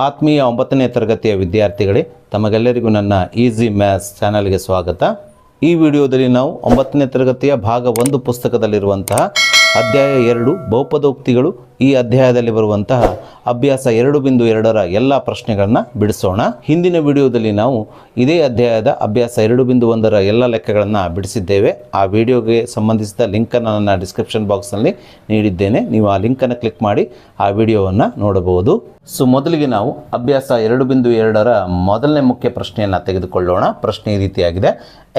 ಆತ್ಮೀಯ 9ನೇ ತರಗತಿಯ ವಿದ್ಯಾರ್ಥಿಗಳೇ, ತಮಗೆಲ್ಲರಿಗೂ ನನ್ನ ಈಸಿ ಮ್ಯಾಥ್ಸ್ ಚಾನಲ್ಗೆ ಸ್ವಾಗತ. ಈ ವಿಡಿಯೋದಲ್ಲಿ ನಾವು 9ನೇ ತರಗತಿಯ ಭಾಗ 1 ಪುಸ್ತಕದಲ್ಲಿರುವಂತಹ ಅಧ್ಯಾಯ 2 ಬಹುಪದೋಕ್ತಿಗಳು ಈ ಅಧ್ಯಾಯದಲ್ಲಿ ಬರುವಂತಹ ಅಭ್ಯಾಸ 2.2ರ ಎಲ್ಲ ಪ್ರಶ್ನೆಗಳನ್ನು ಬಿಡಿಸೋಣ. ಹಿಂದಿನ ವಿಡಿಯೋದಲ್ಲಿ ನಾವು ಇದೇ ಅಧ್ಯಾಯದ ಅಭ್ಯಾಸ 2.1ರ ಎಲ್ಲ ಲೆಕ್ಕಗಳನ್ನು ಬಿಡಿಸಿದ್ದೇವೆ. ಆ ವಿಡಿಯೋಗೆ ಸಂಬಂಧಿಸಿದ ಲಿಂಕನ್ನು ನನ್ನ ಡಿಸ್ಕ್ರಿಪ್ಷನ್ ಬಾಕ್ಸ್ನಲ್ಲಿ ನೀಡಿದ್ದೇನೆ. ನೀವು ಆ ಲಿಂಕನ್ನು ಕ್ಲಿಕ್ ಮಾಡಿ ಆ ವಿಡಿಯೋವನ್ನು ನೋಡಬಹುದು. ಮೊದಲಿಗೆ ನಾವು ಅಭ್ಯಾಸ 2.2ರ ಮೊದಲನೇ ಮುಖ್ಯ ಪ್ರಶ್ನೆಯನ್ನು ತೆಗೆದುಕೊಳ್ಳೋಣ. ಪ್ರಶ್ನೆ ಈ ರೀತಿಯಾಗಿದೆ: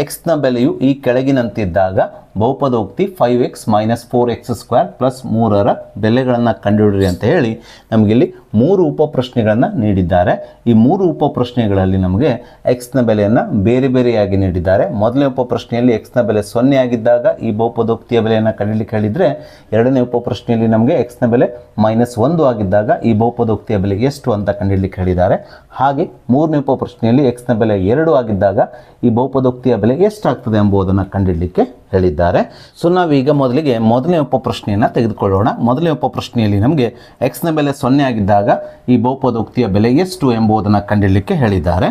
ಎಕ್ಸ್ನ ಬೆಲೆಯು ಈ ಕೆಳಗಿನಂತಿದ್ದಾಗ ಬಹುಪದೋಕ್ತಿ 5x - 4x² + 3ರ ಬೆಲೆಗಳನ್ನು ಕಂಡುಹಿಡಿಯಿರಿ ಅಂತ ಹೇಳಿ ನಮಗಿಲ್ಲಿ 3 ಉಪ ಪ್ರಶ್ನೆಗಳನ್ನು ನೀಡಿದ್ದಾರೆ. ಈ 3 ಉಪ ಪ್ರಶ್ನೆಗಳಲ್ಲಿ ನಮಗೆ ಎಕ್ಸ್ನ ಬೆಲೆಯನ್ನು ಬೇರೆ ಬೇರೆಯಾಗಿ ನೀಡಿದ್ದಾರೆ. ಮೊದಲನೇ ಉಪ ಪ್ರಶ್ನೆಯಲ್ಲಿ ಎಕ್ಸ್ನ ಬೆಲೆ 0 ಆಗಿದ್ದಾಗ ಈ ಬಹುಪದೋಕ್ತಿಯ ಬೆಲೆಯನ್ನು ಕಂಡುಹಿಡಿಯಲಿಕ್ಕೆ ಹೇಳಿದರೆ, ಎರಡನೇ ಉಪ ಪ್ರಶ್ನೆಯಲ್ಲಿ ನಮಗೆ ಎಕ್ಸ್ನ ಬೆಲೆ -1 ಆಗಿದ್ದಾಗ ಈ ಬಹುಪದೋಕ್ತಿಯ ಬೆಲೆ ಎಷ್ಟು ಅಂತ ಕಂಡುಹಿಡಿಯಲಿಕ್ಕೆ ಹೇಳಿದ್ದಾರೆ. ಹಾಗೆ ಮೂರನೇ ಉಪ ಪ್ರಶ್ನೆಯಲ್ಲಿ ಎಕ್ಸ್ನ ಬೆಲೆ 2 ಆಗಿದ್ದಾಗ ಈ ಬಹುಪದೋಕ್ತಿಯ ಬೆಲೆ ಎಷ್ಟಾಗ್ತದೆ ಎಂಬುದನ್ನು ಕಂಡುಹಿಡಲಿಕ್ಕೆ ಹೇಳಿದ್ದಾರೆ. ನಾವೀಗ ಮೊದಲಿಗೆ ಮೊದಲನೇ ಉಪ ಪ್ರಶ್ನೆಯನ್ನು ತೆಗೆದುಕೊಳ್ಳೋಣ. ಮೊದಲನೇ ಉಪ ಪ್ರಶ್ನೆಯಲ್ಲಿ ನಮಗೆ ಎಕ್ಸ್ನ ಬೆಲೆ 0 ಆಗಿದ್ದಾಗ ಈ ಬಹುಪದೋಕ್ತಿಯ ಬೆಲೆ ಎಷ್ಟು ಎಂಬುದನ್ನು ಕಂಡುಹಿಡಲಿಕ್ಕೆ ಹೇಳಿದ್ದಾರೆ.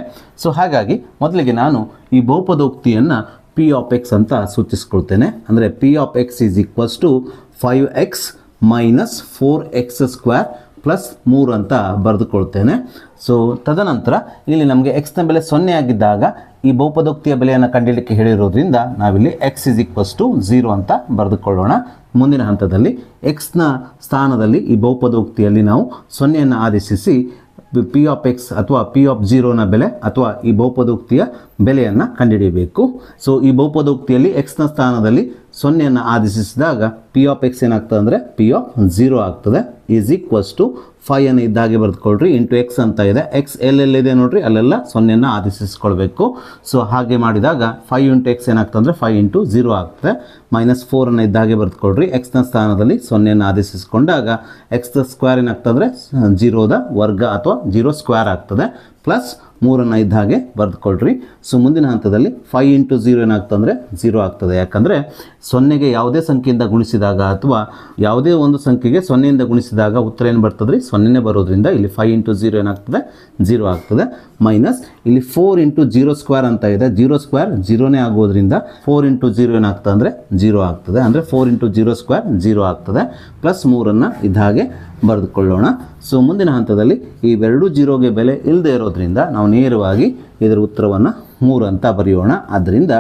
ಹಾಗಾಗಿ ಮೊದಲಿಗೆ ನಾನು ಈ ಬಹುಪದೋಕ್ತಿಯನ್ನು P of x ಅಂತ ಸೂಚಿಸ್ಕೊಳ್ತೇನೆ. ಅಂದರೆ P of x = 5x - 4x² + 3 ಅಂತ ಬರೆದುಕೊಳ್ತೇನೆ. ತದನಂತರ ಇಲ್ಲಿ ನಮಗೆ ಎಕ್ಸ್ನ ಬೆಲೆ 0 ಆಗಿದ್ದಾಗ ಈ ಬಹುಪದೋಕ್ತಿಯ ಬೆಲೆಯನ್ನು ಕಂಡುಹಿಡಲಿಕ್ಕೆ ಹೇಳಿರೋದ್ರಿಂದ ನಾವಿಲ್ಲಿ x = 0 ಅಂತ ಬರೆದುಕೊಳ್ಳೋಣ. ಮುಂದಿನ ಹಂತದಲ್ಲಿ ಎಕ್ಸ್ನ ಸ್ಥಾನದಲ್ಲಿ ಈ ಬಹುಪದೋಕ್ತಿಯಲ್ಲಿ ನಾವು 0ನ್ನು ಆದೇಶಿಸಿ P of x ಅಥವಾ P of 0ನ ಬೆಲೆ ಅಥವಾ ಈ ಬಹುಪದೋಕ್ತಿಯ ಬೆಲೆಯನ್ನು ಕಂಡುಹಿಡಿಯಬೇಕು. ಈ ಬಹುಪದೋಕ್ತಿಯಲ್ಲಿ ಎಕ್ಸ್ನ ಸ್ಥಾನದಲ್ಲಿ 0ನ್ನು ಆದೇಶಿಸಿದಾಗ P of x ಏನಾಗ್ತದೆ ಅಂದರೆ P of 0 ಆಗ್ತದೆ. = 5 ಅನ್ನು ಇದ್ದಾಗೆ ಬರೆದುಕೊಳ್ರಿ. x ಅಂತ ಇದೆ. x ಎಲ್ಲೆಲ್ಲಿದೆ ನೋಡ್ರಿ, ಅಲ್ಲೆಲ್ಲ 0ನ್ನು ಆದೇಶಿಸ್ಕೊಳ್ಬೇಕು. ಹಾಗೆ ಮಾಡಿದಾಗ 5 × x ಏನಾಗ್ತದೆ ಅಂದರೆ 5 × 0 ಆಗ್ತದೆ. -4 ಅನ್ನು ಇದ್ದಾಗೆ ಬರೆದುಕೊಳ್ರಿ. ಎಕ್ಸ್ನ ಸ್ಥಾನದಲ್ಲಿ 0ನ್ನು ಆದೇಶಿಸಿಕೊಂಡಾಗ x² ಏನಾಗ್ತದೆ 0ದ ವರ್ಗ ಅಥವಾ 0² ಆಗ್ತದೆ. +3 ಇದ್ದ ಹಾಗೆ ಬರೆದುಕೊಳ್ರಿ. ಮುಂದಿನ ಹಂತದಲ್ಲಿ 5 × 0 ಏನಾಗ್ತದೆ ಅಂದರೆ 0 ಆಗ್ತದೆ. ಯಾಕಂದರೆ 0ಗೆ ಯಾವುದೇ ಸಂಖ್ಯೆಯಿಂದ ಗುಣಿಸಿದಾಗ ಅಥವಾ ಯಾವುದೇ ಒಂದು ಸಂಖ್ಯೆಗೆ 0ಯಿಂದ ಗುಣಿಸಿದಾಗ ಉತ್ತರ ಏನು ಬರ್ತದೆ ರೀ, 0ನೇ ಬರೋದ್ರಿಂದ ಇಲ್ಲಿ 5 × 0 ಏನಾಗ್ತದೆ 0 ಆಗ್ತದೆ. ಮೈನಸ್ ಇಲ್ಲಿ 4 × 0² ಅಂತ ಇದೆ. 0² 0ನೇ ಆಗೋದ್ರಿಂದ 4 × 0 ಏನಾಗ್ತದೆ ಅಂದರೆ 0 ಆಗ್ತದೆ. ಅಂದರೆ 4 × 0² 0 ಆಗ್ತದೆ. +3 ಇದ್ದ ಹಾಗೆ ಬರೆದುಕೊಳ್ಳೋಣ. ಮುಂದಿನ ಹಂತದಲ್ಲಿ ಇವೆರಡೂ 0ಗೆ ಬೆಲೆ ಇಲ್ಲದೆ ಇರೋದ್ರಿಂದ ನಾವು ನೇರವಾಗಿ ಇದರ ಉತ್ತರವನ್ನು 3 ಅಂತ ಬರೆಯೋಣ. ಆದ್ದರಿಂದ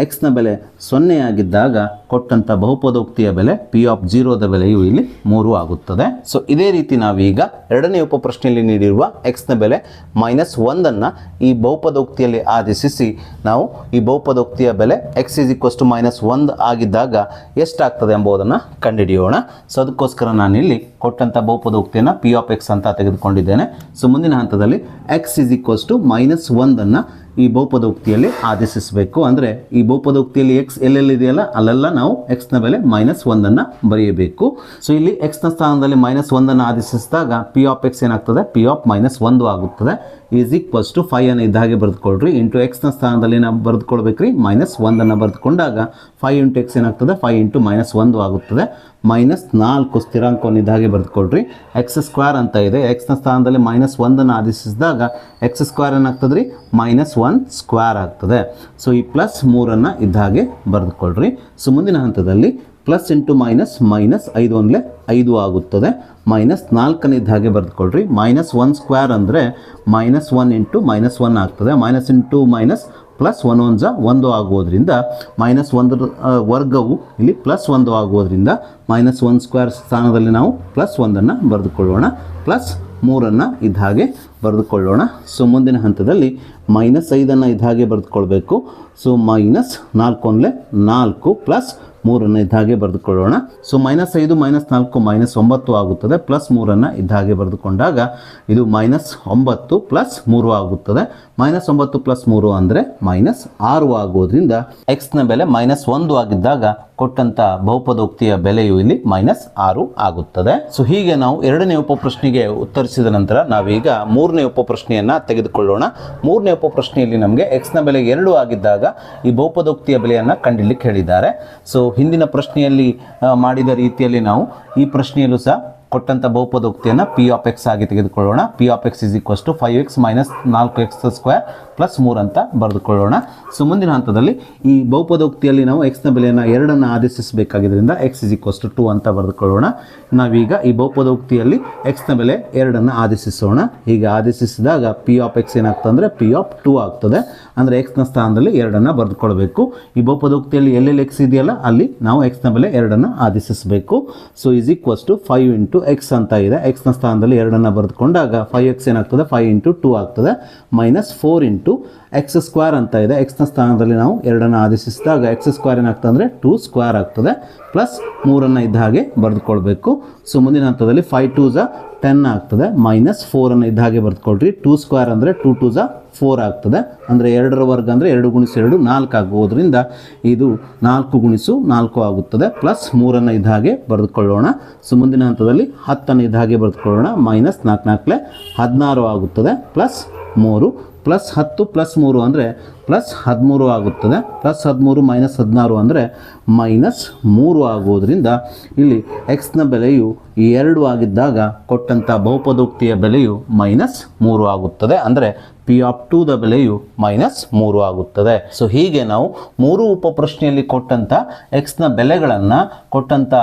ಎಕ್ಸ್ನ ಬೆಲೆ 0 ಆಗಿದ್ದಾಗ ಕೊಟ್ಟಂಥ ಬಹುಪದೋಕ್ತಿಯ ಬೆಲೆ P of 0ದ ಬೆಲೆಯು ಇಲ್ಲಿ 3 ಆಗುತ್ತದೆ. ಇದೇ ರೀತಿ ನಾವೀಗ ಎರಡನೇ ಉಪ ಪ್ರಶ್ನೆಯಲ್ಲಿ ನೀಡಿರುವ ಎಕ್ಸ್ನ ಬೆಲೆ -1 ಈ ಬಹುಪದೋಕ್ತಿಯಲ್ಲಿ ಆದೇಶಿಸಿ ನಾವು ಈ ಬಹುಪದೋಕ್ತಿಯ ಬೆಲೆ x = -1 ಆಗಿದ್ದಾಗ ಎಷ್ಟಾಗ್ತದೆ ಎಂಬುದನ್ನು ಕಂಡುಹಿಡಿಯೋಣ. ಅದಕ್ಕೋಸ್ಕರ ನಾನಿಲ್ಲಿ ಕೊಟ್ಟಂಥ ಬಹುಪದೋಕ್ತಿಯನ್ನು P of x ಅಂತ ತೆಗೆದುಕೊಂಡಿದ್ದೇನೆ. ಮುಂದಿನ ಹಂತದಲ್ಲಿ x = -1 ಈ ಬಹುಪದೋಕ್ತಿಯಲ್ಲಿ ಆದೇಶಿಸಬೇಕು. ಅಂದರೆ ಈ ಬಹುಪದೋಕ್ತಿಯಲ್ಲಿ x ಎಲ್ಲೆಲ್ಲಿದೆಯಲ್ಲ ಅಲ್ಲೆಲ್ಲ ನಾವು ಎಕ್ಸ್ನ ಬೆಲೆ -1 ಬರೆಯಬೇಕು. ಇಲ್ಲಿ ಎಕ್ಸ್ನ ಸ್ಥಾನದಲ್ಲಿ -1 ಆದೇಶಿಸಿದಾಗ P of x ಏನಾಗ್ತದೆ P of -1 ಆಗುತ್ತದೆ. = 5 ಅನ್ನು ಇದ್ದ ಹಾಗೆ ಬರೆದುಕೊಳ್ರಿ. ಎಕ್ಸ್ನ ಸ್ಥಾನದಲ್ಲಿ ನಾವು ಬರೆದುಕೊಳ್ಬೇಕ್ರಿ. -1 ಬರೆದುಕೊಂಡಾಗ 5 × x ಏನಾಗ್ತದೆ 5 × -1 ಆಗುತ್ತದೆ. -4 ಸ್ಥಿರಾಂಕವನ್ನು ಇದ್ದ ಹಾಗೆ ಬರೆದುಕೊಳ್ರಿ. x² ಅಂತ ಇದೆ. ಎಕ್ಸ್ನ ಸ್ಥಾನದಲ್ಲಿ -1 ಆದೇಶಿಸಿದಾಗ x² ಏನಾಗ್ತದೆ ರೀ -1² ಆಗ್ತದೆ. ಈ +3 ಇದ್ದ ಹಾಗೆ ಬರೆದುಕೊಳ್ರಿ. ಮುಂದಿನ ಹಂತದಲ್ಲಿ +× -5 5 ಆಗುತ್ತದೆ. -4 ಇದ್ದ ಹಾಗೆ ಬರೆದುಕೊಳ್ರಿ. -1² ಅಂದರೆ -1 × -1 ಆಗ್ತದೆ. -1 1 ಆಗುವುದರಿಂದ -1 ವರ್ಗವು ಇಲ್ಲಿ +1 ಆಗುವುದರಿಂದ -1² ಸ್ಥಾನದಲ್ಲಿ ನಾವು +1 ಬರೆದುಕೊಳ್ಳೋಣ. +3 ಇದ್ದ ಹಾಗೆ ಬರೆದುಕೊಳ್ಳೋಣ. ಮುಂದಿನ ಹಂತದಲ್ಲಿ -5 ಇದ್ದ ಹಾಗೆ ಬರೆದುಕೊಳ್ಬೇಕು. -4 4 +3 ಇದ್ದ ಹಾಗೆ ಬರೆದುಕೊಳ್ಳೋಣ. -5 -4 -9 ಆಗುತ್ತದೆ. +3 ಇದ್ದ ಹಾಗೆ ಬರೆದುಕೊಂಡಾಗ ಇದು -9 +3 ಆಗುತ್ತದೆ. -9 +3 ಅಂದರೆ -6 ಆಗೋದ್ರಿಂದ ಎಕ್ಸ್ನ ಬೆಲೆ -1 ಆಗಿದ್ದಾಗ ಕೊಟ್ಟಂಥ ಬಹುಪದೋಕ್ತಿಯ ಬೆಲೆಯು ಇಲ್ಲಿ -6 ಆಗುತ್ತದೆ. ಹೀಗೆ ನಾವು ಎರಡನೇ ಉಪ ಪ್ರಶ್ನೆಗೆ ಉತ್ತರಿಸಿದ ನಂತರ ನಾವೀಗ ಮೂರನೇ ಉಪ ಪ್ರಶ್ನೆಯನ್ನು ತೆಗೆದುಕೊಳ್ಳೋಣ. ಮೂರನೇ ಉಪ ಪ್ರಶ್ನೆಯಲ್ಲಿ ನಮಗೆ ಎಕ್ಸ್ನ ಬೆಲೆ 2 ಆಗಿದ್ದಾಗ ಈ ಬಹುಪದೋಕ್ತಿಯ ಬೆಲೆಯನ್ನು ಕಂಡುಹಿಡಲಿಕ್ಕೆ ಹೇಳಿದ್ದಾರೆ. ಹಿಂದಿನ ಪ್ರಶ್ನೆಯಲ್ಲಿ ಮಾಡಿದ ರೀತಿಯಲ್ಲಿ ನಾವು ಈ ಪ್ರಶ್ನೆಯಲ್ಲೂ ಸಹ ಕೊಟ್ಟಂಥ ಬಹುಪದೋಕ್ತಿಯನ್ನು ಪಿ ಆಫ್ ಎಕ್ಸ್ ಆಗಿ ತೆಗೆದುಕೊಳ್ಳೋಣ. P of x is equals to 5x minus 4x² plus 3 ಅಂತ ಬರೆದುಕೊಳ್ಳೋಣ. ಸೊ ಮುಂದಿನ ಹಂತದಲ್ಲಿ ಈ ಬಹುಪದೋಕ್ತಿಯಲ್ಲಿ ನಾವು ಎಕ್ಸ್ನ ಬೆಲೆಯನ್ನು 2 ಆದೇಶಿಸಬೇಕಾಗಿದ್ದರಿಂದ ಎಕ್ಸ್ ಇಸ್ ಈಕ್ವಸ್ ಟು 2 ಅಂತ ಬರೆದುಕೊಳ್ಳೋಣ. ನಾವೀಗ ಈ ಬಹುಪದೋಕ್ತಿಯಲ್ಲಿ ಎಕ್ಸ್ನ ಬೆಲೆ 2 ಆದೇಶಿಸೋಣ. ಹೀಗೆ ಆದೇಶಿಸಿದಾಗ ಪಿ ಆಫ್ ಎಕ್ಸ್ ಏನಾಗ್ತದೆ ಅಂದರೆ ಪಿ ಆಫ್ 2 ಆಗ್ತದೆ. ಅಂದರೆ ಎಕ್ಸ್ನ ಸ್ಥಾನದಲ್ಲಿ 2 ಬರೆದುಕೊಳ್ಬೇಕು. ಈ ಬಹುಪದೋಕ್ತಿಯಲ್ಲಿ ಎಲ್ಲೆಲ್ಲಿ ಎಕ್ಸ್ ಇದೆಯಲ್ಲ ಅಲ್ಲಿ ನಾವು ಎಕ್ಸ್ನ ಬೆಲೆ 2 ಆದೇಶಿಸಬೇಕು. So is equals to 5 into x ಅಂತ ಇದೆ. ಎಕ್ಸ್ನ ಸ್ಥಾನದಲ್ಲಿ 2 ಬರೆದುಕೊಂಡಾಗ 5x ಏನಾಗ್ತದೆ 5 ಇಂಟು 2 ಆಗ್ತದೆ ಮೈನಸ್ 4 ಇಂಟು x² ಅಂತ ಇದೆ. ಎಕ್ಸ್ನ ಸ್ಥಾನದಲ್ಲಿ ನಾವು 2 ಆದೇಶಿಸಿದಾಗ x² ಏನಾಗ್ತದೆ ಅಂದರೆ 2² ಆಗ್ತದೆ ಪ್ಲಸ್ 3 ಇದ್ದ ಹಾಗೆ ಬರೆದುಕೊಳ್ಬೇಕು. ಸೊ ಮುಂದಿನ ಹಂತದಲ್ಲಿ 5 2s 10 ಆಗ್ತದೆ ಮೈನಸ್ 4 ಇದ್ದ ಹಾಗೆ ಬರೆದುಕೊಳ್ರಿ. 2² ಅಂದರೆ 2 2s 4 ಆಗ್ತದೆ. ಅಂದರೆ 2 ವರ್ಗ ಅಂದರೆ 2 ಗುಣಿಸು 2 4 ಆಗುವುದರಿಂದ ಇದು 4 ಗುಣಿಸು 4 ಆಗುತ್ತದೆ ಪ್ಲಸ್ 3 ಇದ್ದ ಹಾಗೆ ಬರೆದುಕೊಳ್ಳೋಣ. ಸೊ ಮುಂದಿನ ಹಂತದಲ್ಲಿ 10 ಇದ್ದ ಹಾಗೆ ಬರೆದುಕೊಳ್ಳೋಣ. ಮೈನಸ್ 4 4 16 ಆಗುತ್ತದೆ ಪ್ಲಸ್ 3 ಪ್ಲಸ್ 10 ಪ್ಲಸ್ 3 ಅಂದರೆ ಪ್ಲಸ್ 13 ಆಗುತ್ತದೆ. ಪ್ಲಸ್ 13 ಮೈನಸ್ 16 ಅಂದರೆ ಮೈನಸ್ 3 ಆಗುವುದರಿಂದ ಇಲ್ಲಿ ಎಕ್ಸ್ನ ಬೆಲೆಯು 2 ಆಗಿದ್ದಾಗ ಕೊಟ್ಟಂಥ ಬಹುಪದೋಕ್ತಿಯ ಬೆಲೆಯು ಮೈನಸ್ 3 ಆಗುತ್ತದೆ. ಅಂದರೆ ಪಿ ಆಫ್ 2 ದ ಬೆಲೆಯು ಮೈನಸ್ 3 ಆಗುತ್ತದೆ. ಸೊ ಹೀಗೆ ನಾವು 3 ಉಪಪ್ರಶ್ನೆಯಲ್ಲಿ ಕೊಟ್ಟಂಥ ಎಕ್ಸ್ನ ಬೆಲೆಗಳನ್ನು ಕೊಟ್ಟಂಥ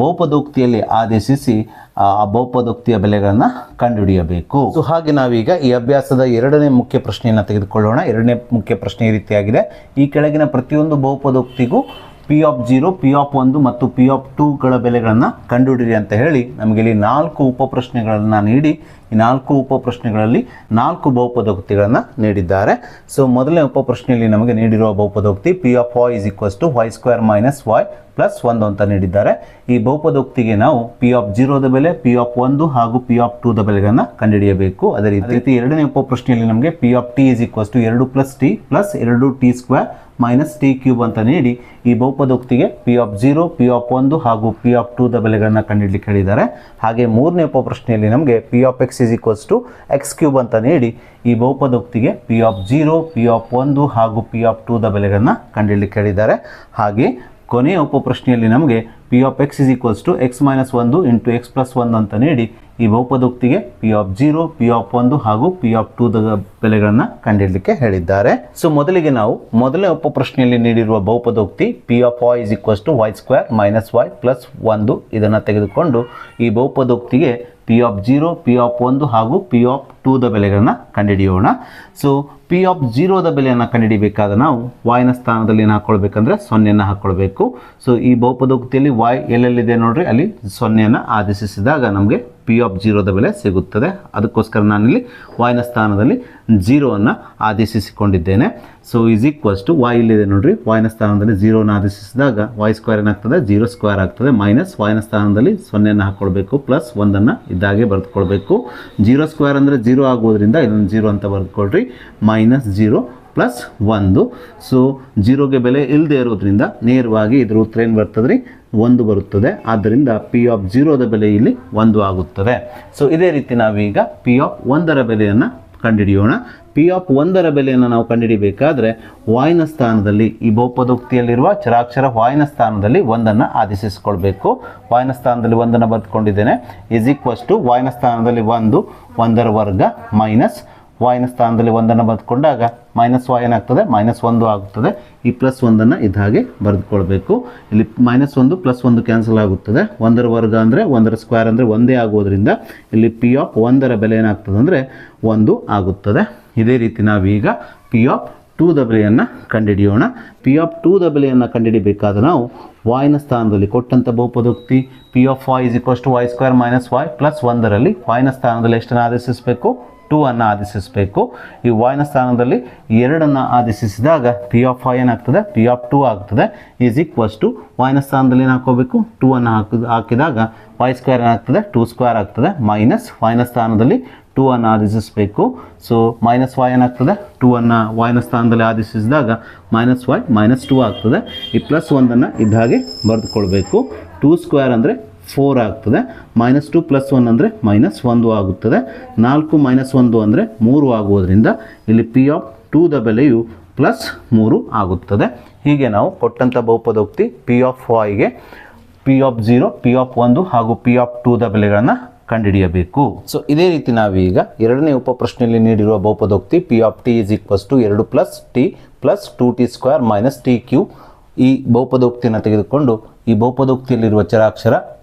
ಬಹುಪದೋಕ್ತಿಯಲ್ಲಿ ಆದೇಶಿಸಿ ಆ ಬಹುಪದೋಕ್ತಿಯ ಬೆಲೆಗಳನ್ನು ಕಂಡುಹಿಡಿಯಬೇಕು. ಸೊ ಹಾಗೆ ನಾವೀಗ ಈ ಅಭ್ಯಾಸದ 2ನೇ ಮುಖ್ಯ ಪ್ರಶ್ನೆಯನ್ನು ತೆಗೆದುಕೊಳ್ಳೋಣ. 2ನೇ ಮುಖ್ಯ ಪ್ರಶ್ನೆ ಈ ರೀತಿಯಾಗಿದೆ. ಈ ಕೆಳಗಿನ ಪ್ರತಿಯೊಂದು ಬಹುಪದೋಕ್ತಿಗೂ ಪಿ ಆಫ್ 0, ಪಿ ಆಫ್ 1 ಮತ್ತು ಪಿ ಆಫ್ 2ಗಳ ಬೆಲೆಗಳನ್ನು ಕಂಡುಹಿಡಿಯಿರಿ ಅಂತ ಹೇಳಿ ನಮಗೆ ಇಲ್ಲಿ 4 ಉಪಪ್ರಶ್ನೆಗಳನ್ನು ನೀಡಿ ಈ 4 ಉಪಪ್ರಶ್ನೆಗಳಲ್ಲಿ 4 ಬಹುಪದೋಕ್ತಿಗಳನ್ನು ನೀಡಿದ್ದಾರೆ. ಸೊ ಮೊದಲನೇ ಉಪಪ್ರಶ್ನೆಯಲ್ಲಿ ನಮಗೆ ನೀಡಿರುವ ಬಹುಪದೋಕ್ತಿ p of y is equals to y² minus y plus 1 ಅಂತ ನೀಡಿದ್ದಾರೆ. ಈ ಬಹುಪದೋಕ್ತಿಗೆ ನಾವು ಪಿ ಆಫ್ 0ದ ಬೆಲೆ, ಪಿ ಆಫ್ 1 ಹಾಗೂ ಪಿ ಆಫ್ 2ದ ಬೆಲೆಗಳನ್ನು ಕಂಡುಹಿಡಿಯಬೇಕು. ಅದೇ ರೀತಿ 2ನೇ ಉಪಪ್ರಶ್ನೆಯಲ್ಲಿ ನಮಗೆ P of t is equals to 2 plus t plus 2t² minus t³ ಅಂತ ನೀಡಿ ಈ ಬಹುಪದೋಕ್ತಿಗೆ ಪಿ ಆಫ್ 0, ಪಿ ಆಫ್ 1 ಹಾಗೂ ಪಿ ಆಫ್ 2ದ ಬೆಲೆಗಳನ್ನು ಕಂಡುಹಿಡಲಿಕ್ಕೆ ಹೇಳಿದ್ದಾರೆ. ಹಾಗೆ 3ನೇ ಉಪಪ್ರಶ್ನೆಯಲ್ಲಿ ನಮಗೆ P of x is equals to x³ ಅಂತ ನೀಡಿ ಈ ಬಹುಪದೋಕ್ತಿಗೆ ಪಿ ಆಫ್ 0, ಪಿ ಆಫ್ 1 ಹಾಗೂ ಪಿ ಆಫ್ 2ದ ಬೆಲೆಗಳನ್ನು ಕಂಡುಹಿಡಲಿಕ್ಕೆ ಹೇಳಿದ್ದಾರೆ. ಹಾಗೆ ಕೊನೆಯ ಉಪಪ್ರಶ್ನೆಯಲ್ಲಿ ನಮಗೆ P of x is equals to x minus 1 into x plus 1 ಅಂತ ನೀಡಿ ಈ ಬಹುಪದೋಕ್ತಿಗೆ ಪಿ ಆಫ್ 0, ಪಿ ಆಫ್ 1 ಹಾಗೂ ಪಿ ಆಫ್ 2ದ ಬೆಲೆಗಳನ್ನು ಕಂಡುಹಿಡಲಿಕ್ಕೆ ಹೇಳಿದ್ದಾರೆ. ಸೊ ಮೊದಲಿಗೆ ನಾವು ಮೊದಲನೇ ಉಪಪ್ರಶ್ನೆಯಲ್ಲಿ ನೀಡಿರುವ ಬಹುಪದೋಕ್ತಿ p of y is equals to y² minus y plus 1 ಇದನ್ನು ತೆಗೆದುಕೊಂಡು ಈ ಬಹುಪದೋಕ್ತಿಗೆ ಪಿ ಆಫ್ 0, ಪಿ ಆಫ್ 1 ಹಾಗೂ ಪಿ ಆಫ್ 2ದ ಬೆಲೆಗಳನ್ನು ಕಂಡುಹಿಡಿಯೋಣ. ಸೊ ಪಿ ಆಫ್ 0ದ ಬೆಲೆಯನ್ನು ಕಂಡುಹಿಡಿಬೇಕಾದ ನಾವು y ನ ಸ್ಥಾನದಲ್ಲಿ ಏನು ಹಾಕ್ಕೊಳ್ಬೇಕಂದ್ರೆ 0ಯನ್ನು ಹಾಕ್ಕೊಳ್ಬೇಕು. ಸೊ ಈ ಬಹುಪದೋಕ್ತಿಯಲ್ಲಿ y ಎಲ್ಲೆಲ್ಲಿದೆ ನೋಡ್ರಿ ಅಲ್ಲಿ 0ಯನ್ನು ಆದೇಶಿಸಿದಾಗ ನಮಗೆ ಪಿ ಆಫ್ 0ದ ಬೆಲೆ ಸಿಗುತ್ತದೆ. ಅದಕ್ಕೋಸ್ಕರ ನಾನಿಲ್ಲಿ y ನ ಸ್ಥಾನದಲ್ಲಿ 0ವನ್ನು ಆದೇಶಿಸಿಕೊಂಡಿದ್ದೇನೆ. So is equals to y ಇಲ್ಲಿದೆ ನೋಡ್ರಿ, y ನ ಸ್ಥಾನದಲ್ಲಿ 0ನ ಆದೇಶಿಸಿದಾಗ y² ಏನಾಗ್ತದೆ 0² ಆಗ್ತದೆ ಮೈನಸ್ y ನ ಸ್ಥಾನದಲ್ಲಿ 0ಯನ್ನು ಹಾಕ್ಕೊಳ್ಬೇಕು ಪ್ಲಸ್ 1ನ್ನು ಇದ್ದಾಗೆ ಬರೆದುಕೊಳ್ಬೇಕು. 0² ಅಂದರೆ 0 ಆಗುವುದರಿಂದ ಇದನ್ನು 0 ಅಂತ ಬರೆದುಕೊಳ್ರಿ. Minus 0 plus 1. ಸೊ 0ಗೆ ಬೆಲೆ ಇಲ್ಲದೆ ಇರೋದ್ರಿಂದ ನೇರವಾಗಿ ಇದ್ರ ಉತ್ತರ ಏನು ಬರ್ತದೆ ರೀ 1 ಬರುತ್ತದೆ. ಆದ್ದರಿಂದ ಪಿ ಆಫ್ 0ದ ಬೆಲೆ ಇಲ್ಲಿ 1 ಆಗುತ್ತದೆ. ಸೊ ಇದೇ ರೀತಿ ನಾವೀಗ ಪಿ ಆಫ್ 1ರ ಬೆಲೆಯನ್ನು ಕಂಡುಹಿಡಿಯೋಣ. ಪಿ ಆಫ್ 1ರ ಬೆಲೆಯನ್ನು ನಾವು ಕಂಡುಹಿಡಿಬೇಕಾದ್ರೆ y ನ ಸ್ಥಾನದಲ್ಲಿ ಈ ಬಹುಪದೋಕ್ತಿಯಲ್ಲಿರುವ ಚರಾಕ್ಷರ y ನ ಸ್ಥಾನದಲ್ಲಿ 1ನ್ನು ಆದೇಶಿಸಿಕೊಳ್ಬೇಕು. y ನ ಸ್ಥಾನದಲ್ಲಿ 1ನ್ನು ಬರೆದುಕೊಂಡಿದ್ದೇನೆ. ಇಸ್ ಈಕ್ವಲ್ಸ್ ಟು y ನ ಸ್ಥಾನದಲ್ಲಿ 1, 1ರ ವರ್ಗ ಮೈನಸ್ y ನ ಸ್ಥಾನದಲ್ಲಿ 1ನ್ನು ಬರೆದುಕೊಂಡಾಗ ಮೈನಸ್ y ಏನಾಗ್ತದೆ ಮೈನಸ್ 1 ಆಗುತ್ತದೆ. ಈ ಪ್ಲಸ್ 1ನ್ನು ಇದ್ದ ಹಾಗೆ ಬರೆದುಕೊಳ್ಬೇಕು. ಇಲ್ಲಿ ಮೈನಸ್ 1 ಪ್ಲಸ್ 1 ಕ್ಯಾನ್ಸಲ್ ಆಗುತ್ತದೆ. 1ರ ವರ್ಗ ಅಂದರೆ 1ರ ಸ್ಕ್ವೇರ್ ಅಂದರೆ 1 ಆಗುವುದರಿಂದ ಇಲ್ಲಿ ಪಿ ಆಫ್ 1ರ ಬೆಲೆ ಏನಾಗ್ತದೆ ಅಂದರೆ 1 ಆಗುತ್ತದೆ. ಇದೇ ರೀತಿ ನಾವೀಗ ಪಿ ಆಫ್ 2ದ ಬೆಲೆಯನ್ನು ಕಂಡುಹಿಡಿಯೋಣ. ಪಿ ಆಫ್ 2ದ ಬೆಲೆಯನ್ನು ಕಂಡುಹಿಡಿಬೇಕಾದ ನಾವು y ನ ಸ್ಥಾನದಲ್ಲಿ ಕೊಟ್ಟಂಥ ಬಹುಪದೋಕ್ತಿ p of y is equals to y² minus y plus 1ರಲ್ಲಿ y ನ ಸ್ಥಾನದಲ್ಲಿ ಎಷ್ಟನ್ನು ಆದೇಶಿಸಬೇಕು 2ನ್ನು ಆದೇಶಿಸಬೇಕು. ಈ y ನ ಸ್ಥಾನದಲ್ಲಿ 2ನ್ನು ಆದೇಶಿಸಿದಾಗ ಪಿ ಆಫ್ y ಏನಾಗ್ತದೆ ಪಿ ಆಫ್ 2 ಆಗ್ತದೆ. ಈಸ್ ಈಕ್ವಲ್ಸ್ ಟು y ನ ಸ್ಥಾನದಲ್ಲಿ ಏನು ಹಾಕೋಬೇಕು 2ನ್ನು ಹಾಕಿದಾಗ y² ಏನಾಗ್ತದೆ 2² ಆಗ್ತದೆ ಮೈನಸ್ y ನ ಸ್ಥಾನದಲ್ಲಿ 2ನ್ನು ಆದೇಶಿಸಬೇಕು. ಸೊ ಮೈನಸ್ y ಏನಾಗ್ತದೆ 2ನ್ನು y ನ ಸ್ಥಾನದಲ್ಲಿ ಆದೇಶಿಸಿದಾಗ ಮೈನಸ್ y ಮೈನಸ್ 2 ಆಗ್ತದೆ. ಈ ಪ್ಲಸ್ 1ನ್ನು ಇದ್ದ ಹಾಗೆ ಬರೆದುಕೊಳ್ಬೇಕು. 2² ಅಂದರೆ 4 ಆಗ್ತದೆ. ಮೈನಸ್ 2 ಪ್ಲಸ್ 1 ಅಂದರೆ ಮೈನಸ್ 1 ಆಗುತ್ತದೆ. 4 ಮೈನಸ್ 1 ಅಂದರೆ 3 ಆಗುವುದರಿಂದ ಇಲ್ಲಿ ಪಿ ಆಫ್ 2ದ ಬೆಲೆಯು ಪ್ಲಸ್ 3 ಆಗುತ್ತದೆ. ಹೀಗೆ ನಾವು ಕೊಟ್ಟಂಥ ಬಹುಪದೋಕ್ತಿ ಪಿ ಆಫ್ yಗೆ ಪಿ ಆಫ್ 0, ಪಿ ಆಫ್ 1 ಹಾಗೂ ಪಿ ಆಫ್ 2ದ ಬೆಲೆಗಳನ್ನು ಕಂಡುಹಿಡಿಯಬೇಕು. ಸೊ ಇದೇ ರೀತಿ ನಾವೀಗ ಎರಡನೇ ಉಪಪ್ರಶ್ನೆಯಲ್ಲಿ ನೀಡಿರುವ ಬಹುಪದೋಕ್ತಿ p of t is equals to 2 plus T plus 2t² minus t cube ಈ ಬಹುಪದೋಕ್ತಿಯನ್ನು ತೆಗೆದುಕೊಂಡು ಈ ಬಹುಪದೋಕ್ತಿಯಲ್ಲಿರುವ ಚರಾಕ್ಷರ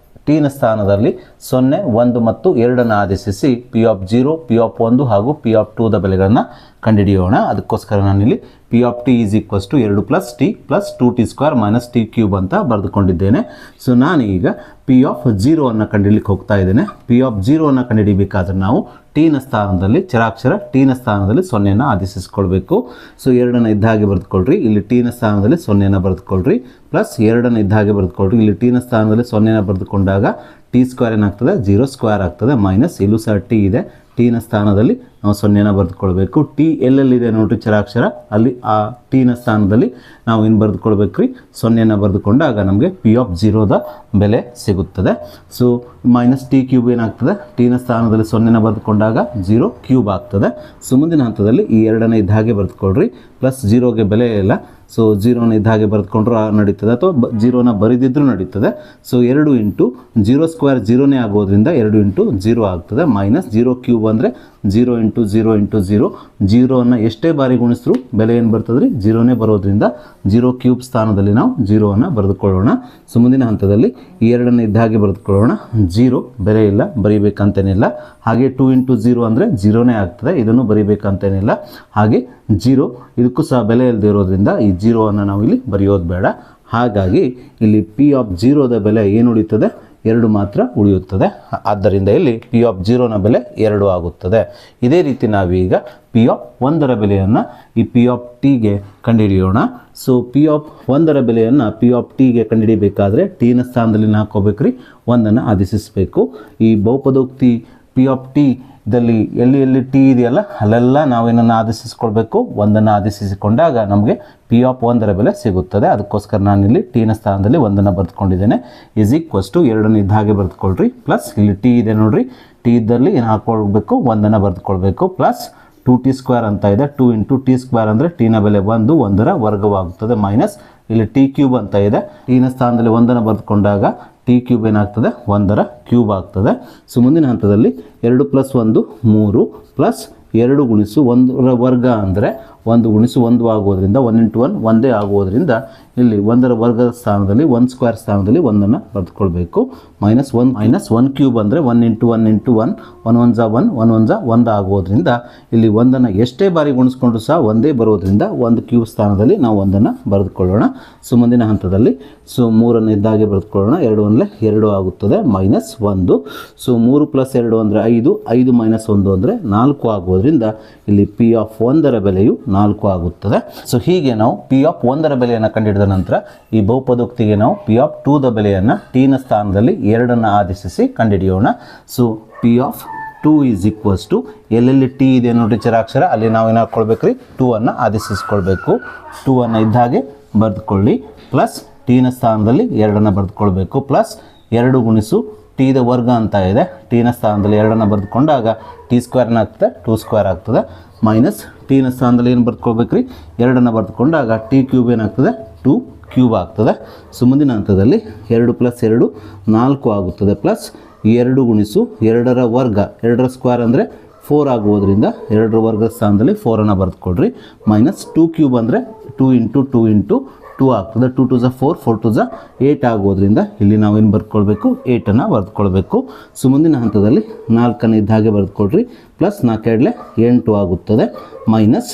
ಟಿನ ಸ್ಥಾನದಲ್ಲಿ 0, 1 ಮತ್ತು 2 ಆದೇಶಿಸಿ ಪಿ ಆಫ್ 0, ಪಿ ಆಫ್ 1 ಹಾಗೂ ಪಿ ಆಫ್ 2ದ ಬೆಲೆಗಳನ್ನು ಕಂಡುಹಿಡಿಯೋಣ. ಅದಕ್ಕೋಸ್ಕರ ನಾನಿಲ್ಲಿ P of T is equals to 2 plus T plus 2t² minus T cube ಅಂತ ಬರೆದುಕೊಂಡಿದ್ದೇನೆ. ಸೊ ನಾನೀಗ ಪಿ ಆಫ್ 0 ಅನ್ನು ಕಂಡುಹಿಡಿಯಲಿಕ್ಕೆ ಹೋಗ್ತಾ ಇದ್ದೇನೆ. ಪಿ ಆಫ್ 0 ಅನ್ನು ಕಂಡುಹಿಡಿಯಬೇಕಾದ್ರೆ ನಾವು ಟಿನ ಸ್ಥಾನದಲ್ಲಿ ಚರಾಕ್ಷರ ಟಿನ ಸ್ಥಾನದಲ್ಲಿ 0ನ ಆದೇಶಿಸ್ಕೊಳ್ಬೇಕು. ಸೊ 2ನ ಇದ್ದ ಹಾಗೆ ಬರೆದುಕೊಳ್ರಿ, ಇಲ್ಲಿ ಟಿನ ಸ್ಥಾನದಲ್ಲಿ 0ನ ಬರೆದುಕೊಳ್ರಿ, ಪ್ಲಸ್ 2ನ ಇದ್ದ ಹಾಗೆ ಬರೆದುಕೊಳ್ರಿ, ಇಲ್ಲಿ ಟಿನ ಸ್ಥಾನದಲ್ಲಿ 0ನ ಬರೆದುಕೊಂಡಾಗ t² ಏನಾಗ್ತದೆ 0² ಆಗ್ತದೆ, ಮೈನಸ್ ಇಲ್ಲೂ ಸಹ ಟಿ ಇದೆ, ಟಿನ ಸ್ಥಾನದಲ್ಲಿ ನಾವು 0ನ ಬರೆದುಕೊಳ್ಬೇಕು. ಟಿ ಎಲ್ಲೆಲ್ಲಿದೆ ನೋಡ್ರಿ ಚರಾಕ್ಷರ, ಅಲ್ಲಿ ಆ ಟಿನ ಸ್ಥಾನದಲ್ಲಿ ನಾವು ಏನು ಬರೆದುಕೊಳ್ಬೇಕು ರೀ 0ನ ಬರೆದುಕೊಂಡಾಗ ನಮಗೆ ಪಿ ಆಫ್ 0ದ ಬೆಲೆ ಸಿಗುತ್ತದೆ. ಸೊ ಮೈನಸ್ ಟಿ ಕ್ಯೂಬ್ ಏನಾಗ್ತದೆ, ಟಿನ ಸ್ಥಾನದಲ್ಲಿ 0ನ ಬರೆದುಕೊಂಡಾಗ 0 ಕ್ಯೂಬ್ ಆಗ್ತದೆ. ಸೊ ಮುಂದಿನ ಹಂತದಲ್ಲಿ ಈ 2ನ ಇದ್ದ ಹಾಗೆ ಬರೆದುಕೊಳ್ರಿ, ಪ್ಲಸ್ 0ಗೆ ಬೆಲೆ ಇಲ್ಲ. ಸೊ 0ನ ಇದ್ದ ಹಾಗೆ ಬರೆದುಕೊಂಡ್ರೂ ನಡೀತದೆ, ಅಥವಾ 0ನ ಬರೆದಿದ್ರೂ ನಡೀತದೆ. ಸೊ 2 ಇಂಟು 0² 0ನೇ ಆಗೋದ್ರಿಂದ 2 ಇಂಟು 0 ಆಗ್ತದೆ, ಮೈನಸ್ 0 ಕ್ಯೂಬ್ ಅಂದರೆ 0 ಇಂಟು 0 ಇಂಟು 0. 0ನ್ನು ಎಷ್ಟೇ ಬಾರಿ ಗುಣಿಸಿದ್ರು ಬೆಲೆ ಏನು ಬರ್ತದೆ ರೀ 0ನೇ ಬರೋದ್ರಿಂದ 0 ಕ್ಯೂಬ್ ಸ್ಥಾನದಲ್ಲಿ ನಾವು 0ನ್ನು ಬರೆದುಕೊಳ್ಳೋಣ. ಸೊ ಮುಂದಿನ ಹಂತದಲ್ಲಿ ಈ 2ನ ಇದ್ದ ಹಾಗೆ ಬರೆದುಕೊಳ್ಳೋಣ. 0 ಬೆಲೆ ಇಲ್ಲ, ಬರೀಬೇಕಂತೇನಿಲ್ಲ. ಹಾಗೆ 2 ಇಂಟು 0 ಅಂದರೆ 0ನೇ ಆಗ್ತದೆ, ಇದನ್ನು ಬರೀಬೇಕಂತೇನಿಲ್ಲ. ಹಾಗೆ 0 ಇದಕ್ಕೂ ಸಹ ಬೆಲೆ ಇಲ್ಲದೆ ಇರೋದ್ರಿಂದ ಈ 0ವನ್ನು ನಾವು ಇಲ್ಲಿ ಬರೆಯೋದು ಬೇಡ. ಹಾಗಾಗಿ ಇಲ್ಲಿ ಪಿ ಆಫ್ 0ದ ಬೆಲೆ ಏನು ಉಳಿಯುತ್ತದೆ 2 ಮಾತ್ರ ಉಳಿಯುತ್ತದೆ. ಆದ್ದರಿಂದ ಇಲ್ಲಿ ಪಿ ಆಫ್ 0ನ ಬೆಲೆ 2 ಆಗುತ್ತದೆ. ಇದೇ ರೀತಿ ನಾವೀಗ ಪಿ ಆಫ್ 1ರ ಬೆಲೆಯನ್ನು ಈ ಪಿ ಆಫ್ ಟಿಗೆ ಕಂಡುಹಿಡಿಯೋಣ. ಸೊ ಪಿ ಆಫ್ 1ರ ಬೆಲೆಯನ್ನು ಪಿ ಆಫ್ ಟಿಗೆ ಕಂಡುಹಿಡಿಯಬೇಕಾದ್ರೆ ಟಿನ ಸ್ಥಾನದಲ್ಲಿ ಹಾಕೋಬೇಕು ರೀ, 1ನ್ನು ಆದೇಶಿಸಬೇಕು. ಈ ಬಹುಪದೋಕ್ತಿ ಪಿ ಆಫ್ ಟಿ ದಲ್ಲಿ ಎಲ್ಲಿ ಟಿ ಇದೆಯಲ್ಲ ಅಲ್ಲೆಲ್ಲ ನಾವೇನನ್ನು ಆದೇಶಿಸ್ಕೊಳ್ಬೇಕು, 1ನ್ನು ಆದೇಶಿಸಿಕೊಂಡಾಗ ನಮಗೆ ಪಿ ಆಫ್ 1ರ ಬೆಲೆ ಸಿಗುತ್ತದೆ. ಅದಕ್ಕೋಸ್ಕರ ನಾನಿಲ್ಲಿ ಟಿನ ಸ್ಥಾನದಲ್ಲಿ 1ನ್ನು ಬರೆದುಕೊಂಡಿದ್ದೇನೆ. ಈಸ್ ಈಕ್ವಲ್ಸ್ ಟು 2ನ ಇದ್ದ ಹಾಗೆ ಬರೆದುಕೊಳ್ರಿ, ಪ್ಲಸ್ ಇಲ್ಲಿ ಟಿ ಇದೆ ನೋಡ್ರಿ, ಟಿ ಇದ್ದಲ್ಲಿ ಏನು ಹಾಕ್ಕೊಳ್ಬೇಕು 1ನ್ನು ಬರೆದುಕೊಳ್ಬೇಕು, ಪ್ಲಸ್ 2t² ಅಂತ ಇದೆ. 2 ಇಂಟು t² ಅಂದರೆ ಟಿನ ಬೆಲೆ 1, 1ರ ವರ್ಗವಾಗುತ್ತದೆ, ಮೈನಸ್ ಇಲ್ಲಿ ಟಿ ಕ್ಯೂಬ್ ಅಂತ ಇದೆ. ಟಿನ ಸ್ಥಾನದಲ್ಲಿ 1ನ್ನು ಬರೆದುಕೊಂಡಾಗ ಟಿ ಕ್ಯೂಬ್ ಏನಾಗ್ತದೆ 1ರ ಕ್ಯೂಬ್ ಆಗ್ತದೆ. ಸೊ ಮುಂದಿನ ಹಂತದಲ್ಲಿ 2 ಪ್ಲಸ್ 1 3 ಪ್ಲಸ್ 2 ಗುಣಿಸು 1ರ ವರ್ಗ ಅಂದರೆ 1 ಗುಣಿಸು 1 ಆಗೋದ್ರಿಂದ 1 ಇಂಟು 1 ಒಂದೇ ಆಗೋದ್ರಿಂದ ಇಲ್ಲಿ 1ರ ವರ್ಗದ ಸ್ಥಾನದಲ್ಲಿ 1² ಸ್ಥಾನದಲ್ಲಿ 1ನ್ನು ಬರೆದುಕೊಳ್ಬೇಕು. ಮೈನಸ್ 1 ಕ್ಯೂಬ್ ಅಂದರೆ 1 ಇಂಟು 1 ಇಂಟು 1 1 1 ಜಾ 1 1 1 ಜಾ 1 ಆಗೋದ್ರಿಂದ ಇಲ್ಲಿ 1ನ್ನು ಎಷ್ಟೇ ಬಾರಿ ಗುಣಿಸ್ಕೊಂಡ್ರು ಸಹ ಒಂದೇ ಬರೋದ್ರಿಂದ 1 ಕ್ಯೂಬ್ ಸ್ಥಾನದಲ್ಲಿ ನಾವು 1ನ್ನು ಬರೆದುಕೊಳ್ಳೋಣ. ಸೊ ಮುಂದಿನ ಹಂತದಲ್ಲಿ ಸೊ 3ನ್ನು ಇದ್ದಾಗೆ ಬರೆದುಕೊಳ್ಳೋಣ. 2 ಅಂದರೆ 2 ಆಗುತ್ತದೆ, ಮೈನಸ್ 1. ಸೊ 3 ಪ್ಲಸ್ 2 ಅಂದರೆ 5, 5 ಮೈನಸ್ 1 ಅಂದರೆ 4 ಆಗೋದ್ರಿಂದ ಇಲ್ಲಿ ಪಿ ಆಫ್ 1ರ ಬೆಲೆಯು 4 ಆಗುತ್ತದೆ. ಸೊ ಹೀಗೆ ನಾವು ಪಿ ಆಫ್ 1ರ ಬೆಲೆಯನ್ನು ಕಂಡುಹಿಡಿದ ನಂತರ ಈ ಬಹುಪದೋಕ್ತಿಗೆ ನಾವು ಪಿ ಆಫ್ 2ದ ಬೆಲೆಯನ್ನು ಟಿನ ಸ್ಥಾನದಲ್ಲಿ 2ನ್ನು ಆದೇಶಿಸಿ ಕಂಡುಹಿಡಿಯೋಣ. So P of 2 is equals to ಎಲ್ಲೆಲ್ಲಿ ಟಿ ಇದೆ ನೋಡಿ ಚರಾಕ್ಷರ ಅಲ್ಲಿ ನಾವು ಏನು ಹಾಕ್ಕೊಳ್ಬೇಕು ರೀ 2ನ್ನು ಆದೇಶಿಸ್ಕೊಳ್ಬೇಕು. 2ನ್ನು ಇದ್ದ ಹಾಗೆ ಬರೆದುಕೊಳ್ಳಿ, ಪ್ಲಸ್ ಟಿನ ಸ್ಥಾನದಲ್ಲಿ 2ನ್ನು ಬರೆದುಕೊಳ್ಬೇಕು, ಪ್ಲಸ್ 2 ಗುಣಿಸು ಟಿದ ವರ್ಗ ಅಂತ ಇದೆ, ಟಿನ ಸ್ಥಾನದಲ್ಲಿ 2ನ್ನು ಬರೆದುಕೊಂಡಾಗ t² ಏನಾಗ್ತದೆ 2² ಆಗ್ತದೆ, ಮೈನಸ್ ಟಿನ ಸ್ಥಾನದಲ್ಲಿ ಏನು ಬರೆದುಕೊಳ್ಬೇಕು ರೀ 2ನ್ನು ಬರೆದುಕೊಂಡಾಗ ಟಿ ಕ್ಯೂಬ್ ಏನಾಗ್ತದೆ 2 ಕ್ಯೂಬ್ ಆಗ್ತದೆ. ಸೊ ಮುಂದಿನ ಹಂತದಲ್ಲಿ 2 ಪ್ಲಸ್ 2 4 ಆಗುತ್ತದೆ, ಪ್ಲಸ್ 2 ಗುಣಿಸು 2ರ ವರ್ಗ 2ರ ಸ್ಕ್ವೇರ್ ಅಂದರೆ 4 ಆಗುವುದರಿಂದ 2ರ ವರ್ಗದ ಸ್ಥಾನದಲ್ಲಿ 4ನ್ನು ಬರೆದುಕೊಡ್ರಿ, ಮೈನಸ್ 2 ಕ್ಯೂಬ್ ಅಂದರೆ 2 ಇಂಟು 2 ಇಂಟು 2 ಆಗ್ತದೆ. 2 2 ಜಾ 4, 4 2 ಜಾ 8 ಆಗೋದ್ರಿಂದ ಇಲ್ಲಿ ನಾವೇನು ಬರ್ಕೊಳ್ಬೇಕು 8ನ್ನು ಬರೆದುಕೊಳ್ಬೇಕು. ಸೊ ಮುಂದಿನ ಹಂತದಲ್ಲಿ 4ನ್ನು ಇದ್ದ ಹಾಗೆ ಬರೆದುಕೊಳ್ರಿ, ಪ್ಲಸ್ 4 2 8 ಆಗುತ್ತದೆ, ಮೈನಸ್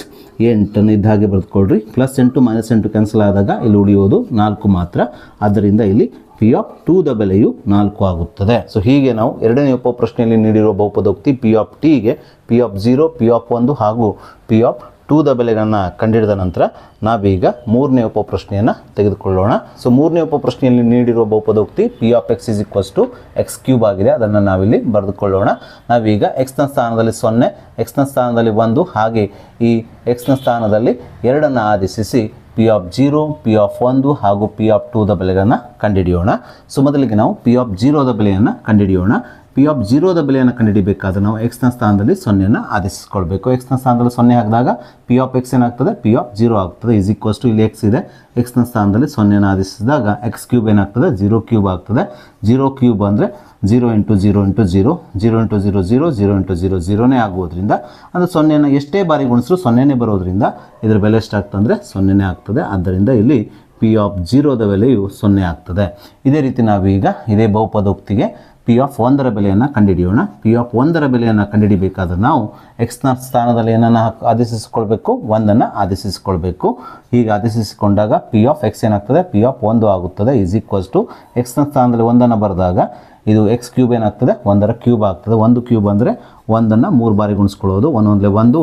8ನ್ನು ಇದ್ದ ಹಾಗೆ ಬರೆದುಕೊಳ್ರಿ, ಪ್ಲಸ್ 8 ಮೈನಸ್ 8 ಕ್ಯಾನ್ಸಲ್ ಆದಾಗ ಇಲ್ಲಿ ಉಳಿಯೋದು 4 ಮಾತ್ರ. ಆದ್ದರಿಂದ ಇಲ್ಲಿ ಪಿ ಆಫ್ 2ದ ಬೆಲೆಯು 4 ಆಗುತ್ತದೆ. ಸೊ ಹೀಗೆ ನಾವು ಎರಡನೇ ಉಪಪ್ರಶ್ನೆಯಲ್ಲಿ ನೀಡಿರುವ ಬಹುಪದೋಕ್ತಿ ಪಿ ಆಫ್ ಟಿಗೆ ಪಿ ಆಫ್ 0, ಪಿ ಆಫ್ 1 ಹಾಗೂ ಪಿ ಆಫ್ 2ದ ಬೆಲೆಗಳನ್ನು ಕಂಡುಹಿಡಿದ ನಂತರ ನಾವೀಗ ಮೂರನೇ ಉಪಪ್ರಶ್ನೆಯನ್ನು ತೆಗೆದುಕೊಳ್ಳೋಣ. ಸೊ ಮೂರನೇ ಉಪಪ್ರಶ್ನೆಯಲ್ಲಿ ನೀಡಿರುವ ಬಹುಪದೋಕ್ತಿ p of x is equals to x cube ಆಗಿದೆ. ಅದನ್ನು ನಾವಿಲ್ಲಿ ಬರೆದುಕೊಳ್ಳೋಣ. ನಾವೀಗ ಎಕ್ಸ್ನ ಸ್ಥಾನದಲ್ಲಿ 0, ಎಕ್ಸ್ನ ಸ್ಥಾನದಲ್ಲಿ 1 ಹಾಗೆ ಈ ಎಕ್ಸ್ನ ಸ್ಥಾನದಲ್ಲಿ 2ನ್ನು ಆದೇಶಿಸಿ ಪಿ ಆಫ್ 0, ಪಿ ಆಫ್ 1 ಹಾಗೂ ಪಿ ಆಫ್ 2ದ ಬೆಲೆಗಳನ್ನು ಕಂಡುಹಿಡಿಯೋಣ. ಸೊ ಮೊದಲಿಗೆ ನಾವು ಪಿ ಆಫ್ 0ದ ಬೆಲೆಯನ್ನು ಕಂಡುಹಿಡಿಯೋಣ. ಪಿ ಆಫ್ ಜೀರೋದ ಬೆಲೆಯನ್ನು ಕಂಡುಹಿಡಿಬೇಕಾದ್ರೆ ನಾವು ಎಕ್ಸ್ನ ಸ್ಥಾನದಲ್ಲಿ ಸೊನ್ನೆಯನ್ನು ಆದೇಶಿಸ್ಕೊಳ್ಬೇಕು. ಎಕ್ಸ್ನ ಸ್ಥಾನದಲ್ಲಿ ಸೊನ್ನೆ ಹಾಕಿದಾಗ ಪಿ ಆಫ್ ಎಕ್ಸ್ ಏನಾಗ್ತದೆ, ಪಿ ಆಫ್ ಜೀರೋ ಆಗ್ತದೆ. ಈಸ್ ಈಕ್ವಲ್ಸ್ ಟು ಇಲ್ಲಿ ಎಕ್ಸ್ ಇದೆ, ಎಕ್ಸ್ನ ಸ್ಥಾನದಲ್ಲಿ ಸೊನ್ನೆಯನ್ನು ಆದೇಶಿಸಿದಾಗ ಎಕ್ಸ್ ಕ್ಯೂಬ್ ಏನಾಗ್ತದೆ, 0 ಕ್ಯೂಬ್ ಆಗ್ತದೆ. 0 ಕ್ಯೂಬ್ ಅಂದರೆ 0 ಇಂಟು 0 ಇಂಟು 0, 0 ಇಂಟು 0 0, 0 ಇಂಟು 0 0ನೇ ಆಗೋದ್ರಿಂದ ಅಂದರೆ ಸೊನ್ನೆಯನ್ನು ಎಷ್ಟೇ ಬಾರಿ ಗುಣಿಸಿದ್ರು ಸೊನ್ನೆನೇ ಬರೋದ್ರಿಂದ ಇದರ ಬೆಲೆ ಎಷ್ಟಾಗ್ತದೆ ಅಂದರೆ ಸೊನ್ನೆನೇ ಆಗ್ತದೆ. ಆದ್ದರಿಂದ ಇಲ್ಲಿ ಪಿ ಆಫ್ ಜೀರೋದ ಬೆಲೆಯು 0 ಆಗ್ತದೆ. ಇದೇ ರೀತಿ ನಾವೀಗ ಇದೇ ಬಹುಪದೋಕ್ತಿಗೆ ಪಿ ಆಫ್ 1ರ ಬೆಲೆಯನ್ನು ಕಂಡುಹಿಡಿಯೋಣ. ಪಿ ಆಫ್ 1ರ ಬೆಲೆಯನ್ನು ಕಂಡುಹಿಡಿಬೇಕಾದ್ರೆ ನಾವು ಎಕ್ಸ್ನ ಸ್ಥಾನದಲ್ಲಿ ಏನನ್ನು ಆದೇಶಿಸಿಕೊಳ್ಬೇಕು, 1ಅನ್ನು ಆದೇಶಿಸಿಕೊಳ್ಬೇಕು. ಹೀಗೆ ಆದೇಶಿಸಿಕೊಂಡಾಗ ಪಿ ಆಫ್ ಎಕ್ಸ್ ಏನಾಗ್ತದೆ, ಪಿ ಆಫ್ 1 ಆಗುತ್ತದೆ. ಈಸ್ ಈಕ್ವಲ್ಸ್ ಟು ಎಕ್ಸ್ನ ಸ್ಥಾನದಲ್ಲಿ 1ಅನ್ನು ಬರೆದಾಗ ಇದು ಎಕ್ಸ್ ಕ್ಯೂಬ್ ಏನಾಗ್ತದೆ, 1ರ ಕ್ಯೂಬ್ ಆಗ್ತದೆ. 1 ಕ್ಯೂಬ್ ಅಂದರೆ 1ಅನ್ನು 3 ಬಾರಿ ಗುಣಿಸ್ಕೊಳ್ಳೋದು. 1 1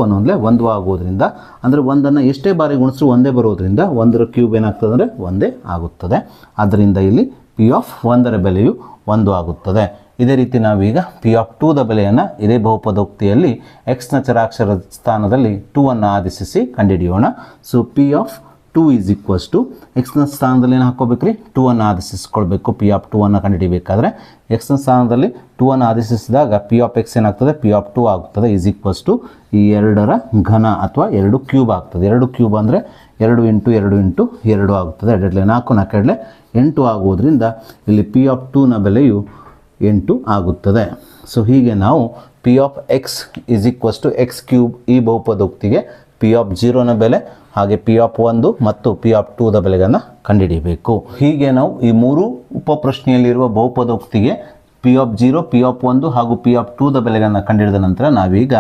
1 ಆಗೋದ್ರಿಂದ ಅಂದರೆ 1ಅನ್ನು ಎಷ್ಟೇ ಬಾರಿ ಗುಣಿಸಿದ್ರು ಒಂದೇ ಬರೋದ್ರಿಂದ 1ರ ಕ್ಯೂಬ್ ಏನಾಗ್ತದೆ ಅಂದರೆ 1 ಆಗುತ್ತದೆ. ಆದ್ದರಿಂದ ಇಲ್ಲಿ ಪಿ ಆಫ್ 1ರ ಬೆಲೆಯು 1 ಆಗುತ್ತದೆ. ಇದೇ ರೀತಿ ನಾವೀಗ ಪಿ ಆಫ್ 2ದ ಬೆಲೆಯನ್ನು ಇದೇ ಬಹುಪದೋಕ್ತಿಯಲ್ಲಿ ಎಕ್ಸ್ನ ಚರಾಕ್ಷರ ಸ್ಥಾನದಲ್ಲಿ 2ಅನ್ನು ಆದೇಶಿಸಿ ಕಂಡುಹಿಡಿಯೋಣ. So P of 2 is equals to ಎಕ್ಸ್ನ ಸ್ಥಾನದಲ್ಲಿ ಏನು ಹಾಕ್ಕೋಬೇಕ್ರಿ, 2ಅನ್ನು ಆದೇಶಿಸ್ಕೊಳ್ಬೇಕು. ಪಿ ಆಫ್ 2ಅನ್ನು ಕಂಡುಹಿಡಿಬೇಕಾದ್ರೆ ಎಕ್ಸ್ನ ಸ್ಥಾನದಲ್ಲಿ 2ಅನ್ನು ಆದೇಶಿಸಿದಾಗ ಪಿ ಆಫ್ ಎಕ್ಸ್ ಏನಾಗ್ತದೆ, ಪಿ ಆಫ್ 2 ಆಗ್ತದೆ. ಈಸ್ ಈಕ್ವಲ್ಸ್ ಟು ಈ 2ರ ಘನ ಅಥವಾ 2 ಕ್ಯೂಬ್ ಆಗ್ತದೆ. 2 ಕ್ಯೂಬ್ ಅಂದರೆ 2 ಇಂಟು 2 ಇಂಟು 2 ಆಗುತ್ತದೆ. 2 4 4 8 ಆಗೋದ್ರಿಂದ ಇಲ್ಲಿ ಪಿ ಆಫ್ 2ನ ಬೆಲೆಯು 8 ಆಗುತ್ತದೆ. ಸೊ ಹೀಗೆ ನಾವು P of x is equals to x cube ಈ ಬಹುಪದೋಕ್ತಿಗೆ ಪಿ ಆಫ್ 0ನ ಬೆಲೆ ಹಾಗೆ ಪಿ ಆಫ್ 1 ಮತ್ತು ಪಿ ಆಫ್ 2ದ ಬೆಲೆಗಳನ್ನು ಕಂಡುಹಿಡಿಯಬೇಕು. ಹೀಗೆ ನಾವು ಈ 3 ಉಪಪ್ರಶ್ನೆಯಲ್ಲಿರುವ ಬಹುಪದೋಕ್ತಿಗೆ ಪಿ ಆಫ್ 0, ಪಿ ಆಫ್ 1 ಹಾಗೂ ಪಿ ಆಫ್ 2ದ ಬೆಲೆಗಳನ್ನು ಕಂಡುಹಿಡಿದ ನಂತರ ನಾವೀಗ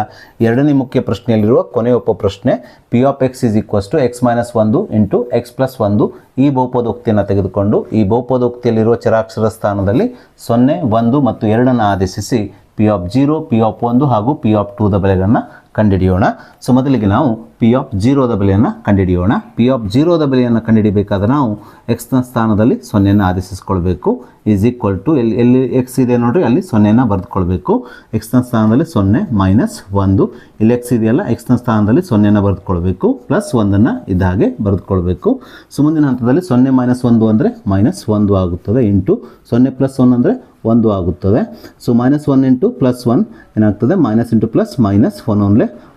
ಎರಡನೇ ಮುಖ್ಯ ಪ್ರಶ್ನೆಯಲ್ಲಿರುವ ಕೊನೆಯ ಉಪಪ್ರಶ್ನೆ p of x is equals to x minus 1 into x plus 1 ಈ ಬಹುಪದೋಕ್ತಿಯನ್ನು ತೆಗೆದುಕೊಂಡು ಈ ಬಹುಪದೋಕ್ತಿಯಲ್ಲಿರುವ ಚರಾಕ್ಷರ ಸ್ಥಾನದಲ್ಲಿ 0, 1 ಮತ್ತು 2ಅನ್ನು ಆದೇಶಿಸಿ ಪಿ ಆಫ್ 0, ಪಿ ಆಫ್ 1 ಹಾಗೂ ಪಿ ಆಫ್ 2ದ ಬೆಲೆಗಳನ್ನು ಕಂಡುಹಿಡಿಯೋಣ. ಸೊ ಮೊದಲಿಗೆ ನಾವು ಪಿ ಆಫ್ 0ದ ಬೆಲೆಯನ್ನು ಕಂಡುಹಿಡಿಯೋಣ. ಪಿ ಆಫ್ 0ದ ಬೆಲೆಯನ್ನು ಕಂಡುಹಿಡಿಬೇಕಾದ್ರೆ ನಾವು ಎಕ್ಸ್ನ ಸ್ಥಾನದಲ್ಲಿ 0ಅನ್ನು ಆದೇಶಿಸ್ಕೊಳ್ಬೇಕು. ಈಸ್ ಈಕ್ವಲ್ ಟು ಎಲ್ಲಿ ಎಕ್ಸ್ ಇದೆ ನೋಡಿರಿ ಅಲ್ಲಿ 0ಅನ್ನು ಬರೆದುಕೊಳ್ಬೇಕು. ಎಕ್ಸ್ನ ಸ್ಥಾನದಲ್ಲಿ 0 ಮೈನಸ್ 1, ಇಲ್ಲಿ ಎಕ್ಸ್ ಇದೆಯಲ್ಲ ಎಕ್ಸ್ನ ಸ್ಥಾನದಲ್ಲಿ 0ಅನ್ನು ಬರೆದುಕೊಳ್ಬೇಕು, ಪ್ಲಸ್ 1ಅನ್ನು ಇದ್ದ ಹಾಗೆ ಬರೆದುಕೊಳ್ಬೇಕು. ಸೊ ಮುಂದಿನ ಹಂತದಲ್ಲಿ 0 ಮೈನಸ್ 1 ಅಂದರೆ ಮೈನಸ್ 1 ಆಗುತ್ತದೆ, ಇಂಟು 0 ಪ್ಲಸ್ 1 ಅಂದರೆ 1 ಆಗುತ್ತದೆ. ಸೊ ಮೈನಸ್ 1 ಇಂಟು ಪ್ಲಸ್ 1 ಏನಾಗ್ತದೆ, ಮೈನಸ್ ಇಂಟು ಪ್ಲಸ್ ಮೈನಸ್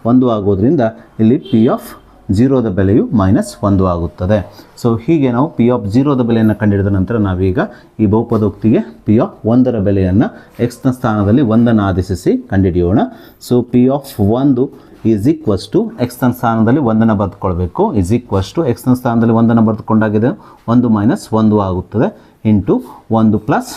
1 ಆಗೋದ್ರಿಂದ ಇಲ್ಲಿ ಪಿ ಆಫ್ 0ದ ಬೆಲೆಯು ಮೈನಸ್ 1 ಆಗುತ್ತದೆ. ಸೊ ಹೀಗೆ ನಾವು ಪಿ ಆಫ್ 0ದ ಬೆಲೆಯನ್ನು ಕಂಡುಹಿಡಿದ ನಂತರ ನಾವೀಗ ಈ ಬಹುಪದೋಕ್ತಿಗೆ ಪಿ ಆಫ್ 1ರ ಬೆಲೆಯನ್ನು ಎಕ್ಸ್ನ ಸ್ಥಾನದಲ್ಲಿ 1ಅನ್ನು ಆದೇಶಿಸಿ ಕಂಡುಹಿಡಿಯೋಣ. So P of 1 is equals to ಎಕ್ಸ್ನ ಸ್ಥಾನದಲ್ಲಿ 1ಅನ್ನು ಬರೆದುಕೊಳ್ಬೇಕು. ಈಸ್ ಈಕ್ವಲ್ಸ್ ಟು ಎಕ್ಸ್ನ ಸ್ಥಾನದಲ್ಲಿ 1ಅನ್ನು ಬರೆದುಕೊಂಡಾಗಿದೆ 1 ಮೈನಸ್ 1 ಆಗುತ್ತದೆ, ಇಂಟು 1 ಪ್ಲಸ್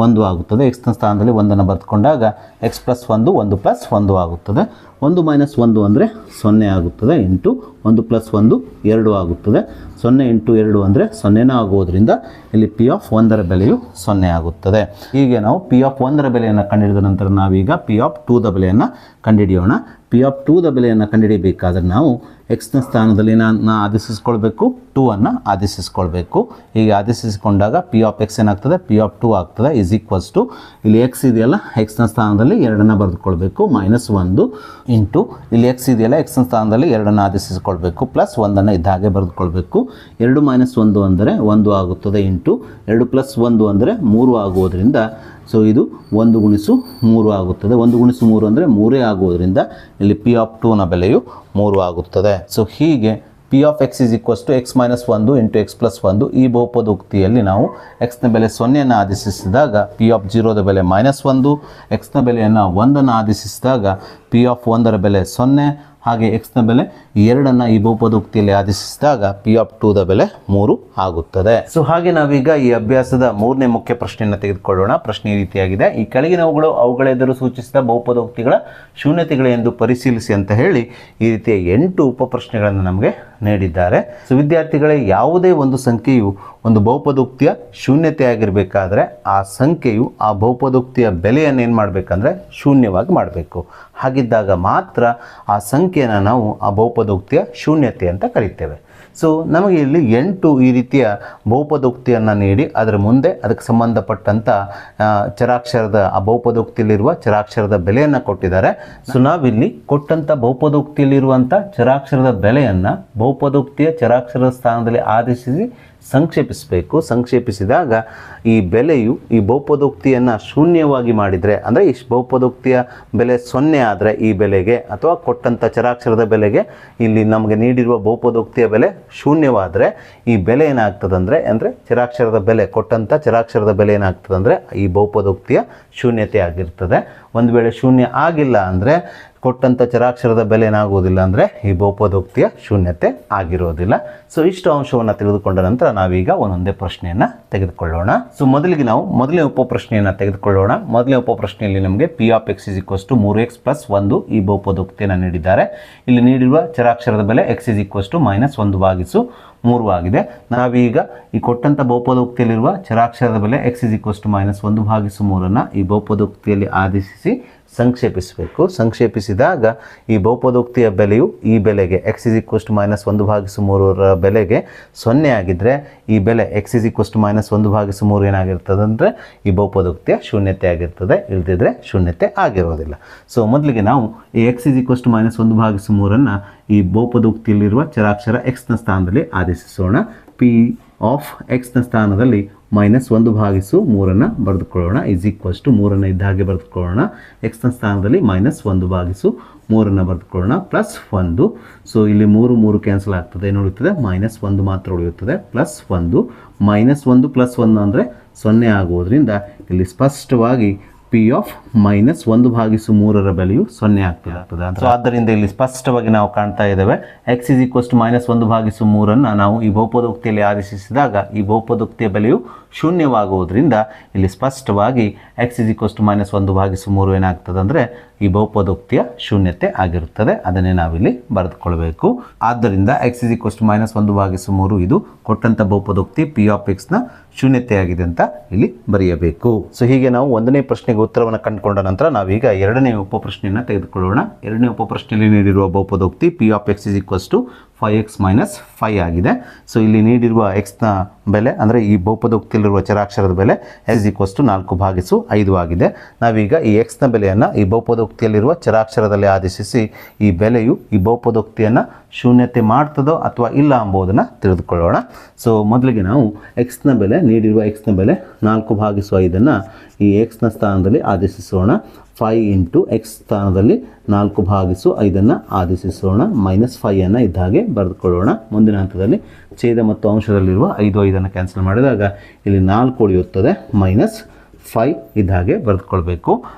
1 ಆಗುತ್ತದೆ. ಎಕ್ಸ್ನ ಸ್ಥಾನದಲ್ಲಿ 1ಅನ್ನು ಬರೆದುಕೊಂಡಾಗ ಎಕ್ಸ್ ಪ್ಲಸ್ 1 1 ಪ್ಲಸ್ 1 ಆಗುತ್ತದೆ. 1 ಮೈನಸ್ 1 ಅಂದರೆ 0 ಆಗುತ್ತದೆ, ಇಂಟು 1 ಪ್ಲಸ್ 1 2 ಆಗುತ್ತದೆ. 0 ಇಂಟು 2 ಅಂದರೆ 0ನೇ ಆಗುವುದರಿಂದ ಇಲ್ಲಿ ಪಿ ಆಫ್ 1ರ ಬೆಲೆಯು 0 ಆಗುತ್ತದೆ. ಹೀಗೆ ನಾವು ಪಿ ಆಫ್ 1ರ ಬೆಲೆಯನ್ನು ಕಂಡುಹಿಡಿದ ನಂತರ ನಾವೀಗ ಪಿ ಆಫ್ 2ದ ಬೆಲೆಯನ್ನು ಕಂಡುಹಿಡಿಯೋಣ. ಪಿ ಆಫ್ 2ದ ಬೆಲೆಯನ್ನು ಕಂಡುಹಿಡಿಯಬೇಕಾದ್ರೆ ನಾವು ಎಕ್ಸ್ನ ಸ್ಥಾನದಲ್ಲಿ ಆದೇಶಿಸ್ಕೊಳ್ಬೇಕು, 2ಅನ್ನು ಆದೇಶಿಸ್ಕೊಳ್ಬೇಕು. ಹೀಗೆ ಆದೇಶಿಸಿಕೊಂಡಾಗ ಪಿ ಆಫ್ ಎಕ್ಸ್ ಏನಾಗ್ತದೆ, ಪಿ ಆಫ್ 2 ಆಗ್ತದೆ. ಈಸ್ ಈಕ್ವಲ್ಸ್ ಟು ಇಲ್ಲಿ ಎಕ್ಸ್ ಇದೆಯಲ್ಲ ಎಕ್ಸ್ನ ಸ್ಥಾನದಲ್ಲಿ 2ಅನ್ನು ಬರೆದುಕೊಳ್ಬೇಕು, ಮೈನಸ್ 1 ಇಂಟು ಇಲ್ಲಿ ಎಕ್ಸ್ ಇದೆಯಲ್ಲ ಎಕ್ಸ್ನ ಸ್ಥಾನದಲ್ಲಿ 2ಅನ್ನು ಆದೇಶಿಸಿಕೊಳ್ಬೇಕು, ಪ್ಲಸ್ 1ಅನ್ನು ಇದ್ದ ಹಾಗೆ ಬರೆದುಕೊಳ್ಬೇಕು. 2 ಮೈನಸ್ 1 ಅಂದರೆ 1 ಆಗುತ್ತದೆ, ಇಂಟು 2 ಪ್ಲಸ್ 1 ಅಂದರೆ 3 ಆಗುವುದರಿಂದ ಸೊ ಇದು 1 ಗುಣಿಸು 3 ಆಗುತ್ತದೆ. 1 ಗುಣಿಸು 3 ಅಂದರೆ 3 ಆಗುವುದರಿಂದ ಇಲ್ಲಿ ಪಿ ಆಫ್ 2ನ ಬೆಲೆಯು 3 ಆಗುತ್ತದೆ. ಸೊ ಹೀಗೆ P of x is equals to x minus 1 into x plus 1 ಈ ಬಹುಪದೋಕ್ತಿಯಲ್ಲಿ ನಾವು ಎಕ್ಸ್ನ ಬೆಲೆ 0ಅನ್ನು ಆದೇಶಿಸಿದಾಗ ಪಿ ಆಫ್ 0ದ ಬೆಲೆ ಮೈನಸ್ 1, ಎಕ್ಸ್ನ ಬೆಲೆಯನ್ನು 1ಅನ್ನು ಆದೇಶಿಸಿದಾಗ ಪಿ ಆಫ್ 1ರ ಬೆಲೆ 0, ಹಾಗೆ ಎಕ್ಸ್ನ ಬೆಲೆ 2ಅನ್ನು ಈ ಬಹುಪದೋಕ್ತಿಯಲ್ಲಿ ಆದೇಶಿಸಿದಾಗ ಪಿ ಆಫ್ 2ದ ಬೆಲೆ 3 ಆಗುತ್ತದೆ. ಸೊ ಹಾಗೆ ನಾವೀಗ ಈ ಅಭ್ಯಾಸದ 3ನೇ ಮುಖ್ಯ ಪ್ರಶ್ನೆಯನ್ನು ತೆಗೆದುಕೊಳ್ಳೋಣ. ಪ್ರಶ್ನೆ ಈ ರೀತಿಯಾಗಿದೆ: ಈ ಕೆಳಗಿನವುಗಳು ಅವುಗಳೆದುರು ಸೂಚಿಸಿದ ಬಹುಪದೋಕ್ತಿಗಳ ಶೂನ್ಯತೆಗಳು ಎಂದು ಪರಿಶೀಲಿಸಿ ಅಂತ ಹೇಳಿ ಈ ರೀತಿಯ 8 ಉಪಪ್ರಶ್ನೆಗಳನ್ನು ನಮಗೆ ನೀಡಿದ್ದಾರೆ. ಸೊ ವಿದ್ಯಾರ್ಥಿಗಳೇ, ಯಾವುದೇ ಒಂದು ಸಂಖ್ಯೆಯು ಒಂದು ಬಹುಪದೋಕ್ತಿಯ ಶೂನ್ಯತೆ ಆಗಿರಬೇಕಾದ್ರೆ ಆ ಸಂಖ್ಯೆಯು ಆ ಬಹುಪದೋಕ್ತಿಯ ಬೆಲೆಯನ್ನು ಏನು ಮಾಡಬೇಕಂದ್ರೆ ಶೂನ್ಯವಾಗಿ ಮಾಡಬೇಕು. ಹಾಗಿದ್ದಾಗ ಮಾತ್ರ ಆ ಸಂಖ್ಯೆಯನ್ನು ನಾವು ಆ ಬಹುಪದೋಕ್ತಿಯ ಶೂನ್ಯತೆ ಅಂತ ಕರಿತೇವೆ. ಸೊ ನಮಗೆ ಇಲ್ಲಿ 8 ಈ ರೀತಿಯ ಬಹುಪದೋಕ್ತಿಯನ್ನು ನೀಡಿ ಅದರ ಮುಂದೆ ಅದಕ್ಕೆ ಸಂಬಂಧಪಟ್ಟಂಥ ಚರಾಕ್ಷರದ ಆ ಬಹುಪದೋಕ್ತಿಯಲ್ಲಿರುವ ಚರಾಕ್ಷರದ ಬೆಲೆಯನ್ನು ಕೊಟ್ಟಿದ್ದಾರೆ. ಸೊ ನಾವಿಲ್ಲಿ ಕೊಟ್ಟಂಥ ಬಹುಪದೋಕ್ತಿಯಲ್ಲಿರುವಂಥ ಚರಾಕ್ಷರದ ಬೆಲೆಯನ್ನು ಬಹುಪದೋಕ್ತಿಯ ಚರಾಕ್ಷರದ ಸ್ಥಾನದಲ್ಲಿ ಆದೇಶಿಸಿ ಸಂಕ್ಷೇಪಿಸಬೇಕು. ಸಂಕ್ಷೇಪಿಸಿದಾಗ ಈ ಬೆಲೆಯು ಈ ಬಹುಪದೋಕ್ತಿಯನ್ನು ಶೂನ್ಯವಾಗಿ ಮಾಡಿದರೆ, ಅಂದರೆ ಈ ಬಹುಪದೋಕ್ತಿಯ ಬೆಲೆ 0 ಆದರೆ ಈ ಬೆಲೆಗೆ ಅಥವಾ ಕೊಟ್ಟಂಥ ಚರಾಕ್ಷರದ ಬೆಲೆಗೆ ಇಲ್ಲಿ ನಮಗೆ ನೀಡಿರುವ ಬಹುಪದೋಕ್ತಿಯ ಬೆಲೆ ಶೂನ್ಯವಾದರೆ ಈ ಬೆಲೆ ಏನಾಗ್ತದಂದರೆ ಚರಾಕ್ಷರದ ಬೆಲೆ ಕೊಟ್ಟಂಥ ಚರಾಕ್ಷರದ ಬೆಲೆ ಏನಾಗ್ತದಂದರೆ ಈ ಬಹುಪದೋಕ್ತಿಯ ಶೂನ್ಯತೆ ಆಗಿರ್ತದೆ. ಒಂದು ವೇಳೆ ಶೂನ್ಯ ಆಗಿಲ್ಲ ಅಂದರೆ ಕೊಟ್ಟಂಥ ಚರಾಕ್ಷರದ ಬೆಲೆ ಏನಾಗುವುದಿಲ್ಲ ಅಂದರೆ ಈ ಬಹುಪದೋಕ್ತಿಯ ಶೂನ್ಯತೆ ಆಗಿರೋದಿಲ್ಲ. ಸೊ ಇಷ್ಟು ಅಂಶವನ್ನು ತಿಳಿದುಕೊಂಡ ನಂತರ ನಾವೀಗ ಒಂದೊಂದೇ ಪ್ರಶ್ನೆಯನ್ನು ತೆಗೆದುಕೊಳ್ಳೋಣ. ಸೊ ಮೊದಲಿಗೆ ನಾವು ಮೊದಲನೇ ಉಪಪ್ರಶ್ನೆಯನ್ನು ತೆಗೆದುಕೊಳ್ಳೋಣ. ಮೊದಲನೇ ಉಪಪ್ರಶ್ನೆಯಲ್ಲಿ ನಮಗೆ P(x) = 3x + 1 ಈ ಬಹುಪದೋಕ್ತಿಯನ್ನು ನೀಡಿದ್ದಾರೆ. ಇಲ್ಲಿ ನೀಡಿರುವ ಚರಾಕ್ಷರದ ಬೆಲೆ x = -1/3 ಆಗಿದೆ. ನಾವೀಗ ಈ ಕೊಟ್ಟಂಥ ಬಹುಪದೋಕ್ತಿಯಲ್ಲಿರುವ ಚರಾಕ್ಷರದ ಬೆಲೆ x = -1/3 ಈ ಬಹುಪದೋಕ್ತಿಯಲ್ಲಿ ಆದೇಶಿಸಿ ಸಂಕ್ಷೇಪಿಸಬೇಕು. ಸಂಕ್ಷೇಪಿಸಿದಾಗ ಈ ಬಹುಪದೋಕ್ತಿಯ ಬೆಲೆಯು ಈ ಬೆಲೆಗೆ x = -1/3 ಬೆಲೆಗೆ 0 ಆಗಿದ್ದರೆ ಈ ಬೆಲೆ x = -1/3 ಏನಾಗಿರ್ತದೆ ಅಂದರೆ ಈ ಬಹುಪದೋಕ್ತಿಯ ಶೂನ್ಯತೆ ಆಗಿರ್ತದೆ, ಇಲ್ಲದಿದ್ದರೆ ಶೂನ್ಯತೆ ಆಗಿರೋದಿಲ್ಲ. ಸೊ ಮೊದಲಿಗೆ ನಾವು ಈ x = -1/3 ಈ ಬಹುಪದೋಕ್ತಿಯಲ್ಲಿರುವ ಚರಾಕ್ಷರ x ನ ಸ್ಥಾನದಲ್ಲಿ ಆದೇಶಿಸೋಣ. P(x) ನ ಸ್ಥಾನದಲ್ಲಿ -1/3 ಬರೆದುಕೊಳ್ಳೋಣ. = 3 ಇದ್ದ ಹಾಗೆ ಬರೆದುಕೊಳ್ಳೋಣ. x ನ ಸ್ಥಾನದಲ್ಲಿ -1/3 ಬರೆದುಕೊಳ್ಳೋಣ +1. ಸೊ ಇಲ್ಲಿ 3 ಕ್ಯಾನ್ಸಲ್ ಆಗ್ತದೆ, ಏನುಳಿಯುತ್ತದೆ -1 ಮಾತ್ರ ಉಳಿಯುತ್ತದೆ. +1 -1 + 1 ಅಂದರೆ 0 ಆಗುವುದರಿಂದ ಇಲ್ಲಿ ಸ್ಪಷ್ಟವಾಗಿ P(-1/3) ಬೆಲೆಯು 0 ಆಗ್ತದೆ. ಸೊ ಆದ್ದರಿಂದ ಇಲ್ಲಿ ಸ್ಪಷ್ಟವಾಗಿ ನಾವು ಕಾಣ್ತಾ ಇದ್ದೇವೆ x = -1/3 ನಾವು ಈ ಬಹುಪದೋಕ್ತಿಯಲ್ಲಿ ಆದೇಶಿಸಿದಾಗ ಈ ಬಹುಪದೋಕ್ತಿಯ ಬೆಲೆಯು ಶೂನ್ಯವಾಗುವುದರಿಂದ ಇಲ್ಲಿ ಸ್ಪಷ್ಟವಾಗಿ x = -1/3 ಏನಾಗ್ತದೆ ಅಂದರೆ ಈ ಬಹುಪದೋಕ್ತಿಯ ಶೂನ್ಯತೆ ಆಗಿರುತ್ತದೆ. ಅದನ್ನೇ ನಾವಿಲ್ಲಿ ಬರೆದುಕೊಳ್ಬೇಕು. ಆದ್ದರಿಂದ x = -1/3 ಇದು ಕೊಟ್ಟಂಥ ಬಹುಪದೋಕ್ತಿ P(x) ನ ಶೂನ್ಯತೆಯಾಗಿದೆ ಅಂತ ಇಲ್ಲಿ ಬರೆಯಬೇಕು. ಸೊ ಹೀಗೆ ನಾವು ಒಂದನೇ ಪ್ರಶ್ನೆಗೆ ಉತ್ತರವನ್ನು ಕಂಡುಕೊಂಡ ನಂತರ ನಾವೀಗ ಎರಡನೇ ಉಪಪ್ರಶ್ನೆಯನ್ನು ತೆಗೆದುಕೊಳ್ಳೋಣ. ಎರಡನೇ ಉಪಪ್ರಶ್ನೆಯಲ್ಲಿ ನೀಡಿರುವ ಬಹುಪದೋಕ್ತಿ P(x) = 5x - 5 ಆಗಿದೆ. ಸೊ ಇಲ್ಲಿ ನೀಡಿರುವ x ನ ಬೆಲೆ ಅಂದರೆ ಈ ಬಹುಪದೋಕ್ತಿಯಲ್ಲಿರುವ ಚರಾಕ್ಷರದ ಬೆಲೆ x = 4/5 ಆಗಿದೆ. ನಾವೀಗ ಈ x ನ ಬೆಲೆಯನ್ನು ಈ ಬಹುಪದೋಕ್ತಿಯಲ್ಲಿರುವ ಚರಾಕ್ಷರದಲ್ಲಿ ಆದೇಶಿಸಿ ಈ ಬೆಲೆಯು ಈ ಬಹುಪದೋಕ್ತಿಯನ್ನು ಶೂನ್ಯತೆ ಮಾಡ್ತದೋ ಅಥವಾ ಇಲ್ಲ ಎಂಬುದನ್ನು ತಿಳಿದುಕೊಳ್ಳೋಣ. ಸೊ ಮೊದಲಿಗೆ ನಾವು x ನ ಬೆಲೆ ನೀಡಿರುವ x ನ ಬೆಲೆ 4/5 ಈ x ನ ಸ್ಥಾನದಲ್ಲಿ ಆದೇಶಿಸೋಣ. 5 × x ಸ್ಥಾನದಲ್ಲಿ 4/5 ಆದೇಶಿಸೋಣ. -5 ಇದ್ದ ಹಾಗೆ ಬರೆದುಕೊಳ್ಳೋಣ. ಮುಂದಿನ ಹಂತದಲ್ಲಿ ಛೇದ ಮತ್ತು ಅಂಶದಲ್ಲಿರುವ 5 ಕ್ಯಾನ್ಸಲ್ ಮಾಡಿದಾಗ ಇಲ್ಲಿ 4 ಉಳಿಯುತ್ತದೆ. -5 ಇದ್ದ ಹಾಗೆ ಬರೆದುಕೊಳ್ಬೇಕು.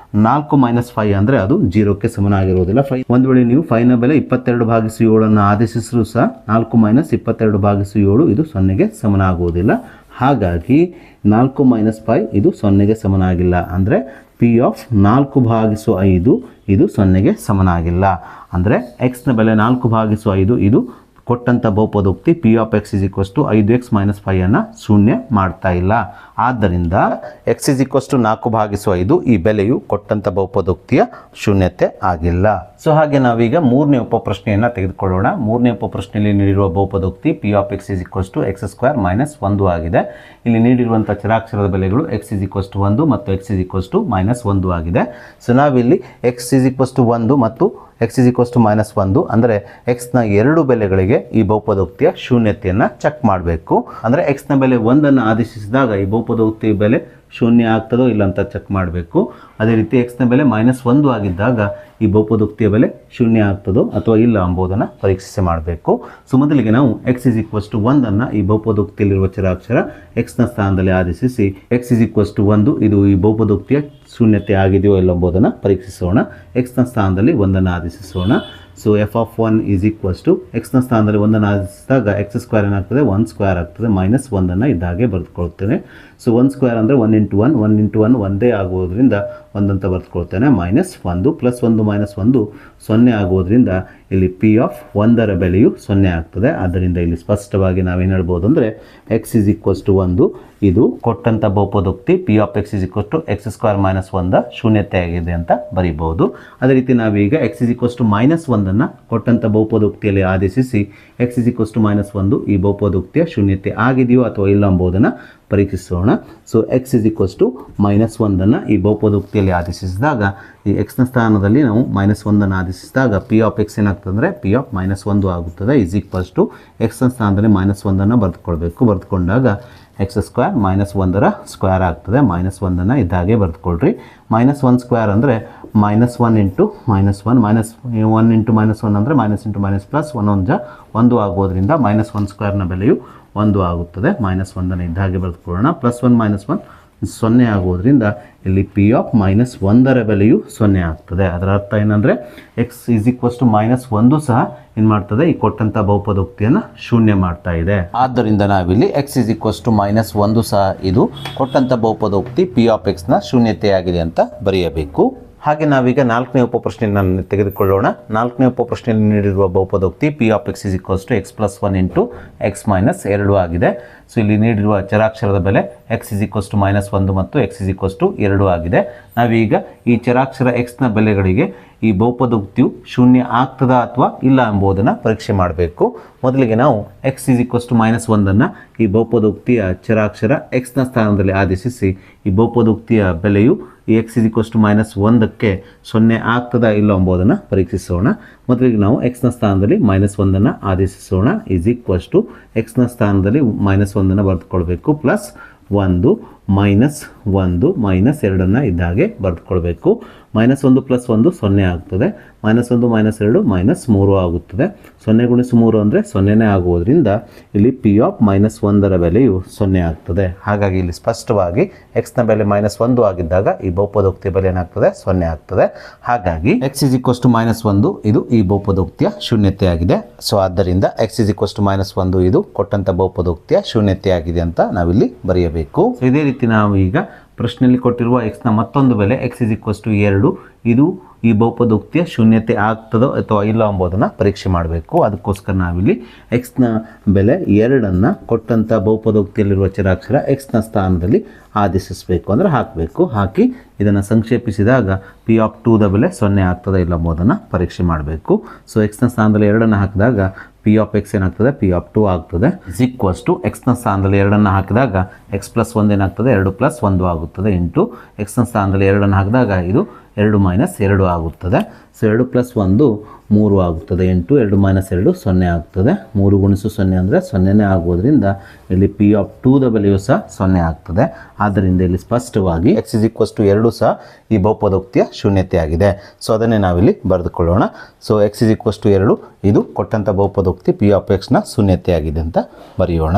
4 - 5 ಅಂದರೆ ಅದು 0ಕ್ಕೆ ಸಮನಾಗಿರುವುದಿಲ್ಲ. ಒಂದು ವೇಳೆ ನೀವು 5 ನ ಬೆಲೆ 22/7 ಆದೇಶಿಸಲು ಸಹ 4 - 22/7 ಇದು 0ಗೆ ಸಮನಾಗುವುದಿಲ್ಲ. ಹಾಗಾಗಿ 4 - 5 ಇದು 0ಗೆ ಸಮನಾಗಿಲ್ಲ. ಅಂದರೆ P(4/5) ಇದು 0ಗೆ ಸಮನಾಗಿಲ್ಲ. ಅಂದರೆ x ನ ಬೆಲೆ 4/5 ಇದು ಕೊಟ್ಟಂಥ ಬಹುಪದೋಕ್ತಿ P(x) = 5x - 5 ಶೂನ್ಯ ಮಾಡ್ತಾ ಇಲ್ಲ. ಆದ್ದರಿಂದ x = 4/5 ಈ ಬೆಲೆಯು ಕೊಟ್ಟಂಥ ಬಹುಪದೋಕ್ತಿಯ ಶೂನ್ಯತೆ ಆಗಿಲ್ಲ. ಸೊ ಹಾಗೆ ನಾವೀಗ ಮೂರನೇ ಉಪಪ್ರಶ್ನೆಯನ್ನು ತೆಗೆದುಕೊಳ್ಳೋಣ. ಮೂರನೇ ಉಪಪ್ರಶ್ನೆಯಲ್ಲಿ ನೀಡಿರುವ ಬಹುಪದೋಕ್ತಿ P(x) = x² - 1 ಆಗಿದೆ. ಇಲ್ಲಿ ನೀಡಿರುವಂಥ ಚರಾಕ್ಷರದ ಬೆಲೆಗಳು x = 1 ಮತ್ತು x = -1 ಆಗಿದೆ. ಸೊ ನಾವಿಲ್ಲಿ x = 1 ಮತ್ತು x = -1 ಅಂದರೆ x ನ ಎರಡು ಬೆಲೆಗಳಿಗೆ ಈ ಬಹುಪದೋಕ್ತಿಯ ಶೂನ್ಯತೆಯನ್ನು ಚೆಕ್ ಮಾಡಬೇಕು. ಅಂದರೆ x ನ ಬೆಲೆ 1 ಆದೇಶಿಸಿದಾಗ ಈ ಬಹುಪದೋಕ್ತಿಯ ಬೆಲೆ ಶೂನ್ಯ ಆಗ್ತದೋ ಇಲ್ಲ ಅಂತ ಚೆಕ್ ಮಾಡಬೇಕು. ಅದೇ ರೀತಿ x ನ ಬೆಲೆ -1 ಆಗಿದ್ದಾಗ ಈ ಬಹುಪದೋಕ್ತಿಯ ಬೆಲೆ ಶೂನ್ಯ ಆಗ್ತದೋ ಅಥವಾ ಇಲ್ಲ ಎಂಬುದನ್ನು ಪರೀಕ್ಷಿಸಿ ಮಾಡಬೇಕು. ಸೊ ಮೊದಲಿಗೆ ನಾವು x = 1 ಈ ಬಹುಪದೋಕ್ತಿಯಲ್ಲಿರುವ ಚರಾಕ್ಷರ x ನ ಸ್ಥಾನದಲ್ಲಿ ಆದೇಶಿಸಿ x = 1 ಇದು ಈ ಬಹುಪದೋಕ್ತಿಯ ಶೂನ್ಯತೆ ಆಗಿದೆಯೋ ಇಲ್ಲ ಎಂಬುದನ್ನು ಪರೀಕ್ಷಿಸೋಣ. x ನ ಸ್ಥಾನದಲ್ಲಿ 1 ಆದೇಶಿಸೋಣ. ಸೊ f(1) = x ನ ಸ್ಥಾನದಲ್ಲಿ 1 ಆದೇಶಿಸಿದಾಗ x² ಏನಾಗ್ತದೆ 1² ಆಗ್ತದೆ. -1 ಇದ್ದ ಹಾಗೆ ಬರೆದುಕೊಳ್ತೇನೆ. ಸೊ 1² ಅಂದರೆ 1 × 1 1 × 1 ಒಂದೇ ಆಗುವುದರಿಂದ 1 ಅಂತ ಬರೆದುಕೊಳ್ತೇನೆ. -1 +1 -1 0 ಆಗುವುದರಿಂದ ಇಲ್ಲಿ P(1) ಬೆಲೆಯು 0 ಆಗ್ತದೆ. ಆದ್ದರಿಂದ ಇಲ್ಲಿ ಸ್ಪಷ್ಟವಾಗಿ ನಾವೇನು ಹೇಳ್ಬೋದು ಅಂದರೆ x = 1 ಇದು ಕೊಟ್ಟಂಥ ಬಹುಪದೋಕ್ತಿ P(x) = x² - 1 ಶೂನ್ಯತೆಯಾಗಿದೆ ಅಂತ ಬರೀಬಹುದು. ಅದೇ ರೀತಿ ನಾವೀಗ x = -1 ಕೊಟ್ಟಂಥ ಬಹುಪದೋಕ್ತಿಯಲ್ಲಿ ಆದೇಶಿಸಿ x = -1 ಈ ಬಹುಪದೋಕ್ತಿಯ ಶೂನ್ಯತೆ ಆಗಿದೆಯೋ ಅಥವಾ ಇಲ್ಲ ಎಂಬುದನ್ನು ಪರೀಕ್ಷಿಸೋಣ. So x is equals to -1 ಈ ಬಹುಪದೋಕ್ತಿಯಲ್ಲಿ ಆದೇಶಿಸಿದಾಗ ಈ ಎಕ್ಸ್ನ ಸ್ಥಾನದಲ್ಲಿ ನಾವು -1 ಆದೇಶಿಸಿದಾಗ ಪಿ ಆಫ್ ಎಕ್ಸ್ ಏನಾಗ್ತದೆ ಅಂದರೆ ಪಿ ಆಫ್ -1 ಆಗುತ್ತದೆ. ಇಸ್ ಈಕ್ವಲ್ಸ್ ಟು ಎಕ್ಸ್ನ ಸ್ಥಾನದಲ್ಲಿ -1 ಬರೆದುಕೊಳ್ಬೇಕು. ಬರೆದುಕೊಂಡಾಗ ಎಕ್ಸ್ ಸ್ಕ್ವೇರ್ -1 ಸ್ಕ್ವೇರ್ ಆಗ್ತದೆ. -1 ಇದ್ದಾಗೆ ಬರೆದುಕೊಳ್ರಿ. -1² ಅಂದರೆ -1 ಇಂಟು -1 -1 ಇಂಟು -1 ಅಂದರೆ -, ಪ್ಲಸ್ 1 1 ಆಗೋದ್ರಿಂದ -1² ಬೆಲೆಯು 1 ಆಗುತ್ತದೆ. -1 ಇದ್ದಾಗೆ ಬರೆದುಕೊಳ್ಳೋಣ. +1 -1 0 ಆಗೋದ್ರಿಂದ ಇಲ್ಲಿ ಪಿ ಆಫ್ -1 ಬೆಲೆಯು 0 ಆಗ್ತದೆ. ಅದರ ಅರ್ಥ ಏನಂದರೆ ಎಕ್ಸ್ ಈಸ್ ಈಕ್ವಲ್ಸ್ ಟು -1 ಸಹ ಏನು ಮಾಡ್ತದೆ, ಈ ಕೊಟ್ಟಂಥ ಬಹುಪದೋಕ್ತಿಯನ್ನು ಶೂನ್ಯ ಮಾಡ್ತಾ ಇದೆ. ಆದ್ದರಿಂದ ನಾವಿಲ್ಲಿ ಎಕ್ಸ್ ಈಸ್ ಈಕ್ವಲ್ಸ್ ಟು -1 ಸಹ ಇದು ಕೊಟ್ಟಂಥ ಬಹುಪದೋಕ್ತಿ ಪಿ ಆಫ್ ಎಕ್ಸ್ನ ಶೂನ್ಯತೆಯಾಗಿದೆ ಅಂತ ಬರೆಯಬೇಕು. ಹಾಗೆ ನಾವೀಗ 4ನೇ ಉಪಪ್ರಶ್ನೆಯನ್ನು ತೆಗೆದುಕೊಳ್ಳೋಣ. 4ನೇ ಉಪಪ್ರಶ್ನೆಯಲ್ಲಿ ನೀಡಿರುವ ಬಹುಪದೋಕ್ತಿ p of x is equals to x+1 into x - 2 ಆಗಿದೆ. ಸೊ ಇಲ್ಲಿ ನೀಡಿರುವ ಚರಾಕ್ಷರದ ಬೆಲೆ ಎಕ್ಸ್ ಇಸ್ ಈಕ್ವಲ್ಸ್ ಟು -1 ಮತ್ತು ಎಕ್ಸ್ ಇಸ್ ಈಕ್ವಲ್ಸ್ ಟು 2 ಆಗಿದೆ. ನಾವೀಗ ಈ ಚರಾಕ್ಷರ ಎಕ್ಸ್ನ ಬೆಲೆಗಳಿಗೆ ಈ ಬಹುಪದೋಕ್ತಿಯು ಶೂನ್ಯ ಆಗ್ತದಾ ಅಥವಾ ಇಲ್ಲ ಎಂಬುದನ್ನು ಪರೀಕ್ಷೆ ಮಾಡಬೇಕು. ಮೊದಲಿಗೆ ನಾವು ಎಕ್ಸ್ ಇಸ್ ಈಕ್ವಲ್ಸ್ ಟು -1 ಈ ಬಹುಪದೋಕ್ತಿಯ ಚರಾಕ್ಷರ ಎಕ್ಸ್ನ ಸ್ಥಾನದಲ್ಲಿ ಆದೇಶಿಸಿ ಈ ಬಹುಪದೋಕ್ತಿಯ ಬೆಲೆಯು ಈ ಎಕ್ಸ್ ಇಸ್ ಈಕ್ವಲ್ಸ್ ಟು -1ಕ್ಕೆ 0 ಆಗ್ತದಾ ಇಲ್ಲ ಎಂಬುದನ್ನು ಪರೀಕ್ಷಿಸೋಣ. ಮೊದಲಿಗೆ ನಾವು ಎಕ್ಸ್ನ ಸ್ಥಾನದಲ್ಲಿ -1 ಆದೇಶಿಸೋಣ. ಈಸ್ ಈಕ್ವಲ್ಸ್ ಟು ಎಕ್ಸ್ನ ಸ್ಥಾನದಲ್ಲಿ -1 ಬರೆದುಕೊಳ್ಬೇಕು. +1 -1 -2 ಇದ್ದಾಗೆ ಬರೆದುಕೊಳ್ಬೇಕು. -1 + 1 0 ಆಗ್ತದೆ. -1 -2 -3 ಆಗುತ್ತದೆ. 0 × 3 ಅಂದರೆ 0ನೇ ಆಗುವುದರಿಂದ ಇಲ್ಲಿ ಪಿ ಆಫ್ -1 ಬೆಲೆಯು 0 ಆಗ್ತದೆ. ಹಾಗಾಗಿ ಇಲ್ಲಿ ಸ್ಪಷ್ಟವಾಗಿ ಎಕ್ಸ್ನ ಬೆಲೆ -1 ಆಗಿದ್ದಾಗ ಈ ಬಹುಪದೋಕ್ತಿಯ ಬೆಲೆ ಏನಾಗ್ತದೆ, 0 ಆಗ್ತದೆ. ಹಾಗಾಗಿ ಎಕ್ಸ್ ಇಸ್ ಈಕ್ವಲ್ಸ್ ಟು -1 ಇದು ಈ ಬಹುಪದೋಕ್ತಿಯ ಶೂನ್ಯತೆಯಾಗಿದೆ. ಸೊ ಆದ್ದರಿಂದ ಎಕ್ಸ್ ಇಸ್ ಈಕ್ವಲ್ಸ್ ಟು -1 ಇದು ಕೊಟ್ಟಂಥ ಬಹುಪದೋಕ್ತಿಯ ಶೂನ್ಯತೆಯಾಗಿದೆ ಅಂತ ನಾವಿಲ್ಲಿ ಬರೆಯಬೇಕು. ಇದೇ ರೀತಿ ನಾವು ಈಗ ಪ್ರಶ್ನೆಯಲ್ಲಿ ಕೊಟ್ಟಿರುವ ಎಕ್ಸ್ನ ಮತ್ತೊಂದು ಬೆಲೆ ಎಕ್ಸ್ ಇಸ್ ಈಕ್ವಲ್ಸ್ ಟು 2 ಇದು ಈ ಬಹುಪದೋಕ್ತಿಯ ಶೂನ್ಯತೆ ಆಗ್ತದೋ ಅಥವಾ ಇಲ್ಲ ಎಂಬುದನ್ನು ಪರೀಕ್ಷೆ ಮಾಡಬೇಕು. ಅದಕ್ಕೋಸ್ಕರ ನಾವಿಲ್ಲಿ ಎಕ್ಸ್ನ ಬೆಲೆ 2 ಕೊಟ್ಟಂಥ ಬಹುಪದೋಕ್ತಿಯಲ್ಲಿರುವ ಚರಾಕ್ಷರ ಎಕ್ಸ್ನ ಸ್ಥಾನದಲ್ಲಿ ಆದೇಶಿಸಬೇಕು, ಅಂದರೆ ಹಾಕಬೇಕು. ಹಾಕಿ ಇದನ್ನು ಸಂಕ್ಷೇಪಿಸಿದಾಗ ಪಿ ಆಫ್ 2 ಬೆಲೆ 0 ಆಗ್ತದೆ ಇಲ್ಲ ಎಂಬುದನ್ನು ಪರೀಕ್ಷೆ ಮಾಡಬೇಕು. ಸೊ ಎಕ್ಸ್ನ ಸ್ಥಾನದಲ್ಲಿ 2 ಹಾಕಿದಾಗ ಪಿ ಆಫ್ ಎಕ್ಸ್ ಏನಾಗ್ತದೆ, ಪಿ ಆಫ್ 2 ಆಗ್ತದೆ. ಇಸ್ ಈಕ್ವಲ್ಸ್ ಟು ಎಕ್ಸ್ನ ಸ್ಥಾನದಲ್ಲಿ 2 ಹಾಕಿದಾಗ x+1 ಏನಾಗ್ತದೆ, 2 + 1 ಆಗುತ್ತದೆ. ಇಂಟು ಎಕ್ಸ್ನ ಸ್ಥಾನದಲ್ಲಿ 2 ಹಾಕಿದಾಗ ಇದು 2 - 2 ಆಗುತ್ತದೆ. ಸೊ 2 + 1 3 ಆಗುತ್ತದೆ. ಇಂಟು 2 - 2 0 ಆಗ್ತದೆ. 3 × 0 ಅಂದರೆ 0ನೇ ಆಗುವುದರಿಂದ ಇಲ್ಲಿ ಪಿ ಆಫ್ 2 ಬೆಲೆಯು ಸಹ 0 ಆಗ್ತದೆ. ಆದ್ದರಿಂದ ಇಲ್ಲಿ ಸ್ಪಷ್ಟವಾಗಿ ಎಕ್ಸ್ ಇಸ್ ಈಕ್ವಲ್ಸ್ ಟು 2 ಸಹ ಈ ಬಹುಪದೋಕ್ತಿಯ ಶೂನ್ಯತೆಯಾಗಿದೆ. ಸೊ ಅದನ್ನೇ ನಾವಿಲ್ಲಿ ಬರೆದುಕೊಳ್ಳೋಣ. So x is equals to 2 ಇದು ಕೊಟ್ಟಂಥ ಬಹುಪದೋಕ್ತಿ ಪಿ ಆಫ್ ಎಕ್ಸ್ನ ಶೂನ್ಯತೆಯಾಗಿದೆ ಅಂತ ಬರೆಯೋಣ.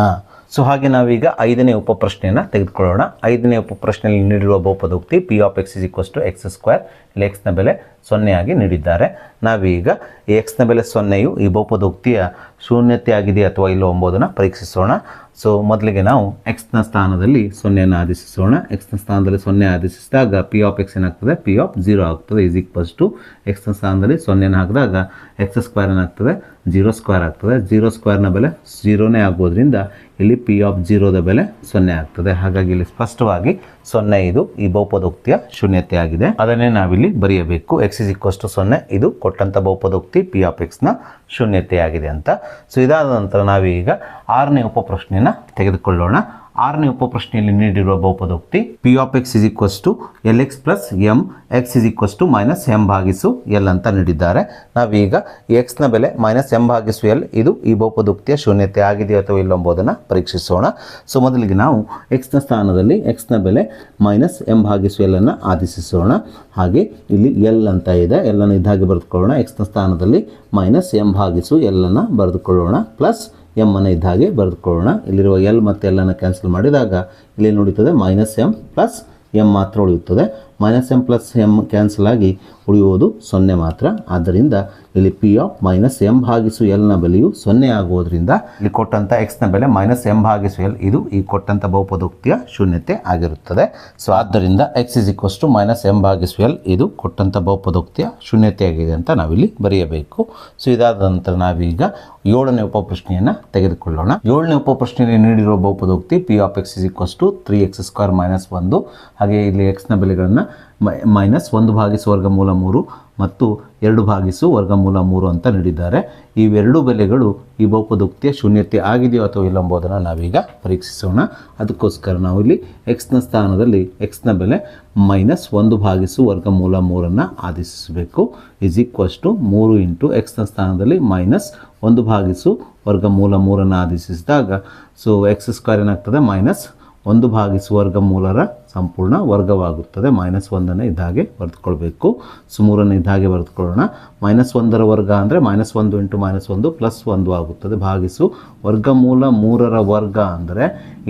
ಸೊ ಹಾಗೆ ನಾವೀಗ 5ನೇ ಉಪಪ್ರಶ್ನೆಯನ್ನು ತೆಗೆದುಕೊಳ್ಳೋಣ. 5ನೇ ಉಪಪ್ರಶ್ನೆಯಲ್ಲಿ ನೀಡಿರುವ ಬಹುಪದೋಕ್ತಿ p of x is equals to x². ಇಲ್ಲಿ ಎಕ್ಸ್ನ ಬೆಲೆ 0 ಆಗಿ ನೀಡಿದ್ದಾರೆ. ನಾವೀಗ ಈ ಎಕ್ಸ್ನ ಬೆಲೆ 0ಯು ಈ ಬಹುಪದೋಕ್ತಿಯ ಶೂನ್ಯತೆಯಾಗಿದೆ ಅಥವಾ ಇಲ್ಲೋ ಎಂಬುದನ್ನು ಪರೀಕ್ಷಿಸೋಣ. ಸೊ ಮೊದಲಿಗೆ ನಾವು ಎಕ್ಸ್ನ ಸ್ಥಾನದಲ್ಲಿ 0 ಆದೇಶಿಸೋಣ. ಎಕ್ಸ್ನ ಸ್ಥಾನದಲ್ಲಿ 0 ಆದೇಶಿಸಿದಾಗ ಪಿ ಆಫ್ ಎಕ್ಸ್ ಏನಾಗ್ತದೆ, ಪಿ ಆಫ್ 0 ಆಗ್ತದೆ. ಈಸ್ ಈಕ್ವಲ್ಸ್ ಟು ಎಕ್ಸ್ನ ಸ್ಥಾನದಲ್ಲಿ 0 ಹಾಕಿದಾಗ x² ಏನಾಗ್ತದೆ, 0² ಆಗ್ತದೆ. 0² ಬೆಲೆ 0ನೇ ಆಗೋದ್ರಿಂದ ಇಲ್ಲಿ ಪಿ ಆಫ್ 0 ಬೆಲೆ 0 ಆಗ್ತದೆ. ಹಾಗಾಗಿ ಇಲ್ಲಿ ಸ್ಪಷ್ಟವಾಗಿ 0 ಇದು ಈ ಬಹುಪದೋಕ್ತಿಯ ಶೂನ್ಯತೆಯಾಗಿದೆ. ಅದನ್ನೇ ನಾವಿಲ್ಲಿ ಬರೆಯಬೇಕು. ಎಕ್ಸ್ ಇಸ್ ಈಕ್ವಲ್ಸ್ ಟು 0 ಇದು ಕೊಟ್ಟಂಥ ಬಹುಪದೋಕ್ತಿ ಪಿ ಆಫ್ ಎಕ್ಸ್ನ ಶೂನ್ಯತೆಯಾಗಿದೆ ಅಂತ. ಸೊ ಇದಾದ ನಂತರ ನಾವೀಗ 6ನೇ ಉಪಪ್ರಶ್ನೆಯನ್ನು ತೆಗೆದುಕೊಳ್ಳೋಣ. 6ನೇ ಉಪಪ್ರಶ್ನೆಯಲ್ಲಿ ನೀಡಿರುವ ಬಹುಪದೋಕ್ತಿ p of x is equals to LX + M x is equals to -M/L ಅಂತ ನೀಡಿದ್ದಾರೆ. ನಾವೀಗ ಈ ಎಕ್ಸ್ನ ಬೆಲೆ -M/L ಇದು ಈ ಬಹುಪದೋಕ್ತಿಯ ಶೂನ್ಯತೆ ಆಗಿದೆಯೋ ಅಥವಾ ಇಲ್ಲ ಎಂಬುದನ್ನು ಪರೀಕ್ಷಿಸೋಣ. ಸೊ ಮೊದಲಿಗೆ ನಾವು ಎಕ್ಸ್ನ ಸ್ಥಾನದಲ್ಲಿ ಎಕ್ಸ್ನ ಬೆಲೆ -M/L ಅನ್ನು ಆದೇಶಿಸೋಣ. ಹಾಗೆ ಇಲ್ಲಿ L ಅಂತ ಇದೆ, L ಅನ್ನು ಇದ್ದಾಗೆ ಬರೆದುಕೊಳ್ಳೋಣ. ಎಕ್ಸ್ನ ಸ್ಥಾನದಲ್ಲಿ -M/L ಅನ್ನು ಬರೆದುಕೊಳ್ಳೋಣ. ಪ್ಲಸ್ M ಅನ್ನು ಇದ್ದ ಹಾಗೆ ಬರೆದುಕೊಳ್ಳೋಣ. ಇಲ್ಲಿರುವ L ಮತ್ತು L ಅನ್ನು ಕ್ಯಾನ್ಸಲ್ ಮಾಡಿದಾಗ ಇಲ್ಲಿ ಉಳಿಯುತ್ತದೆ -M + M ಮಾತ್ರ ಉಳಿಯುತ್ತದೆ. -M + M ಕ್ಯಾನ್ಸಲ್ ಆಗಿ ಉಳಿಯುವುದು 0 ಮಾತ್ರ. ಆದ್ದರಿಂದ ಇಲ್ಲಿ ಪಿ ಆಫ್ -M/L ಬೆಲೆಯು 0 ಆಗುವುದರಿಂದ ಇಲ್ಲಿ ಕೊಟ್ಟಂಥ ಎಕ್ಸ್ನ ಬೆಲೆ -M/L ಇದು ಈ ಕೊಟ್ಟಂಥ ಬಹುಪದೋಕ್ತಿಯ ಶೂನ್ಯತೆ ಆಗಿರುತ್ತದೆ. ಸೊ ಆದ್ದರಿಂದ X is equals to -M/L ಇದು ಕೊಟ್ಟಂಥ ಬಹುಪದೋಕ್ತಿಯ ಶೂನ್ಯತೆಯಾಗಿದೆ ಅಂತ ನಾವಿಲ್ಲಿ ಬರೆಯಬೇಕು. ಸೊ ಇದಾದ ನಂತರ ನಾವೀಗ 7ನೇ ಉಪಪ್ರಶ್ನೆಯನ್ನು ತೆಗೆದುಕೊಳ್ಳೋಣ. 7ನೇ ಉಪಪ್ರಶ್ನೆಯಲ್ಲಿ ನೀಡಿರುವ ಬಹುಪದೋಕ್ತಿ p of x is equals to 3x² - 1 ಹಾಗೆ ಇಲ್ಲಿ ಎಕ್ಸ್ನ ಬೆಲೆಗಳನ್ನು -1/3 ಮತ್ತು 2/3 ಅಂತ ನೀಡಿದ್ದಾರೆ. ಇವೆರಡು ಬೆಲೆಗಳು ಈ ಬಹುಪದೋಕ್ತಿಯ ಶೂನ್ಯತೆ ಆಗಿದೆಯೋ ಅಥವಾ ಇಲ್ಲ ಎಂಬುದನ್ನು ನಾವೀಗ ಪರೀಕ್ಷಿಸೋಣ. ಅದಕ್ಕೋಸ್ಕರ ನಾವು ಇಲ್ಲಿ ಎಕ್ಸ್ನ ಸ್ಥಾನದಲ್ಲಿ ಎಕ್ಸ್ನ ಬೆಲೆ -1/3 ಆದೇಶಿಸಬೇಕು. ಇಸ್ ಈಕ್ವಲ್ಸ್ ಟು 3 ಇಂಟು ಎಕ್ಸ್ನ ಸ್ಥಾನದಲ್ಲಿ -1/3 ಆದೇಶಿಸಿದಾಗ ಸೊ x² ಏನಾಗ್ತದೆ -1/3 ಸಂಪೂರ್ಣ ವರ್ಗವಾಗುತ್ತದೆ. -1 ಇದ್ದಾಗೆ ಬರೆದುಕೊಳ್ಬೇಕು. ಸೊ 3 ಇದ್ದಾಗೆ ಬರೆದುಕೊಳ್ಳೋಣ. -1 ವರ್ಗ ಅಂದರೆ -1 ಇಂಟು -1 +1 ಆಗುತ್ತದೆ. ಭಾಗಿಸು ವರ್ಗಮೂಲ 3 ವರ್ಗ ಅಂದರೆ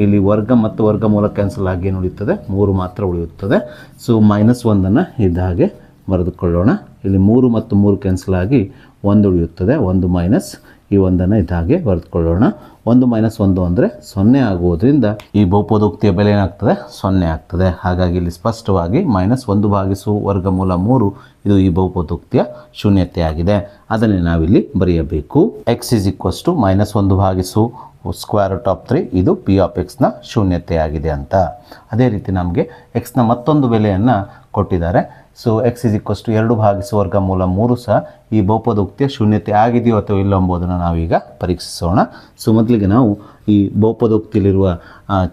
ಇಲ್ಲಿ ವರ್ಗ ಮತ್ತು ವರ್ಗಮೂಲ ಕ್ಯಾನ್ಸಲ್ ಆಗಿ ಏನು ಉಳಿಯುತ್ತದೆ 3 ಮಾತ್ರ ಉಳಿಯುತ್ತದೆ. ಸೊ -1 ಇದ್ದಾಗೆ ಬರೆದುಕೊಳ್ಳೋಣ. ಇಲ್ಲಿ 3 ಮತ್ತು 3 ಕ್ಯಾನ್ಸಲ್ ಆಗಿ 1 ಉಳಿಯುತ್ತದೆ. 1 ಮೈನಸ್ ಈ 1 ಇದ್ದಾಗೆ ಬರೆದುಕೊಳ್ಳೋಣ. 1 - 1 ಅಂದರೆ 0 ಆಗುವುದರಿಂದ ಈ ಬಹುಪದೋಕ್ತಿಯ ಬೆಲೆ ಏನಾಗ್ತದೆ 0 ಆಗ್ತದೆ. ಹಾಗಾಗಿ ಇಲ್ಲಿ ಸ್ಪಷ್ಟವಾಗಿ -1/3 ಇದು ಈ ಬಹುಪದೋಕ್ತಿಯ ಶೂನ್ಯತೆಯಾಗಿದೆ. ಅದನ್ನೇ ನಾವಿಲ್ಲಿ ಬರೆಯಬೇಕು. x = -1/√3 ಇದು p(x)ನ ಶೂನ್ಯತೆಯಾಗಿದೆ ಅಂತ. ಅದೇ ರೀತಿ ನಮಗೆ x ನ ಮತ್ತೊಂದು ಬೆಲೆಯನ್ನು ಕೊಟ್ಟಿದ್ದಾರೆ. ಸೊ x = 2/√3 ಸಹ ಈ ಬಹುಪದೋಕ್ತಿಯ ಶೂನ್ಯತೆ ಆಗಿದೆಯೋ ಅಥವಾ ಇಲ್ಲ ಎಂಬುದನ್ನು ನಾವೀಗ ಪರೀಕ್ಷಿಸೋಣ. ಸೊ ಮೊದಲಿಗೆ ನಾವು ಈ ಬಹುಪದೋಕ್ತಿಯಲ್ಲಿರುವ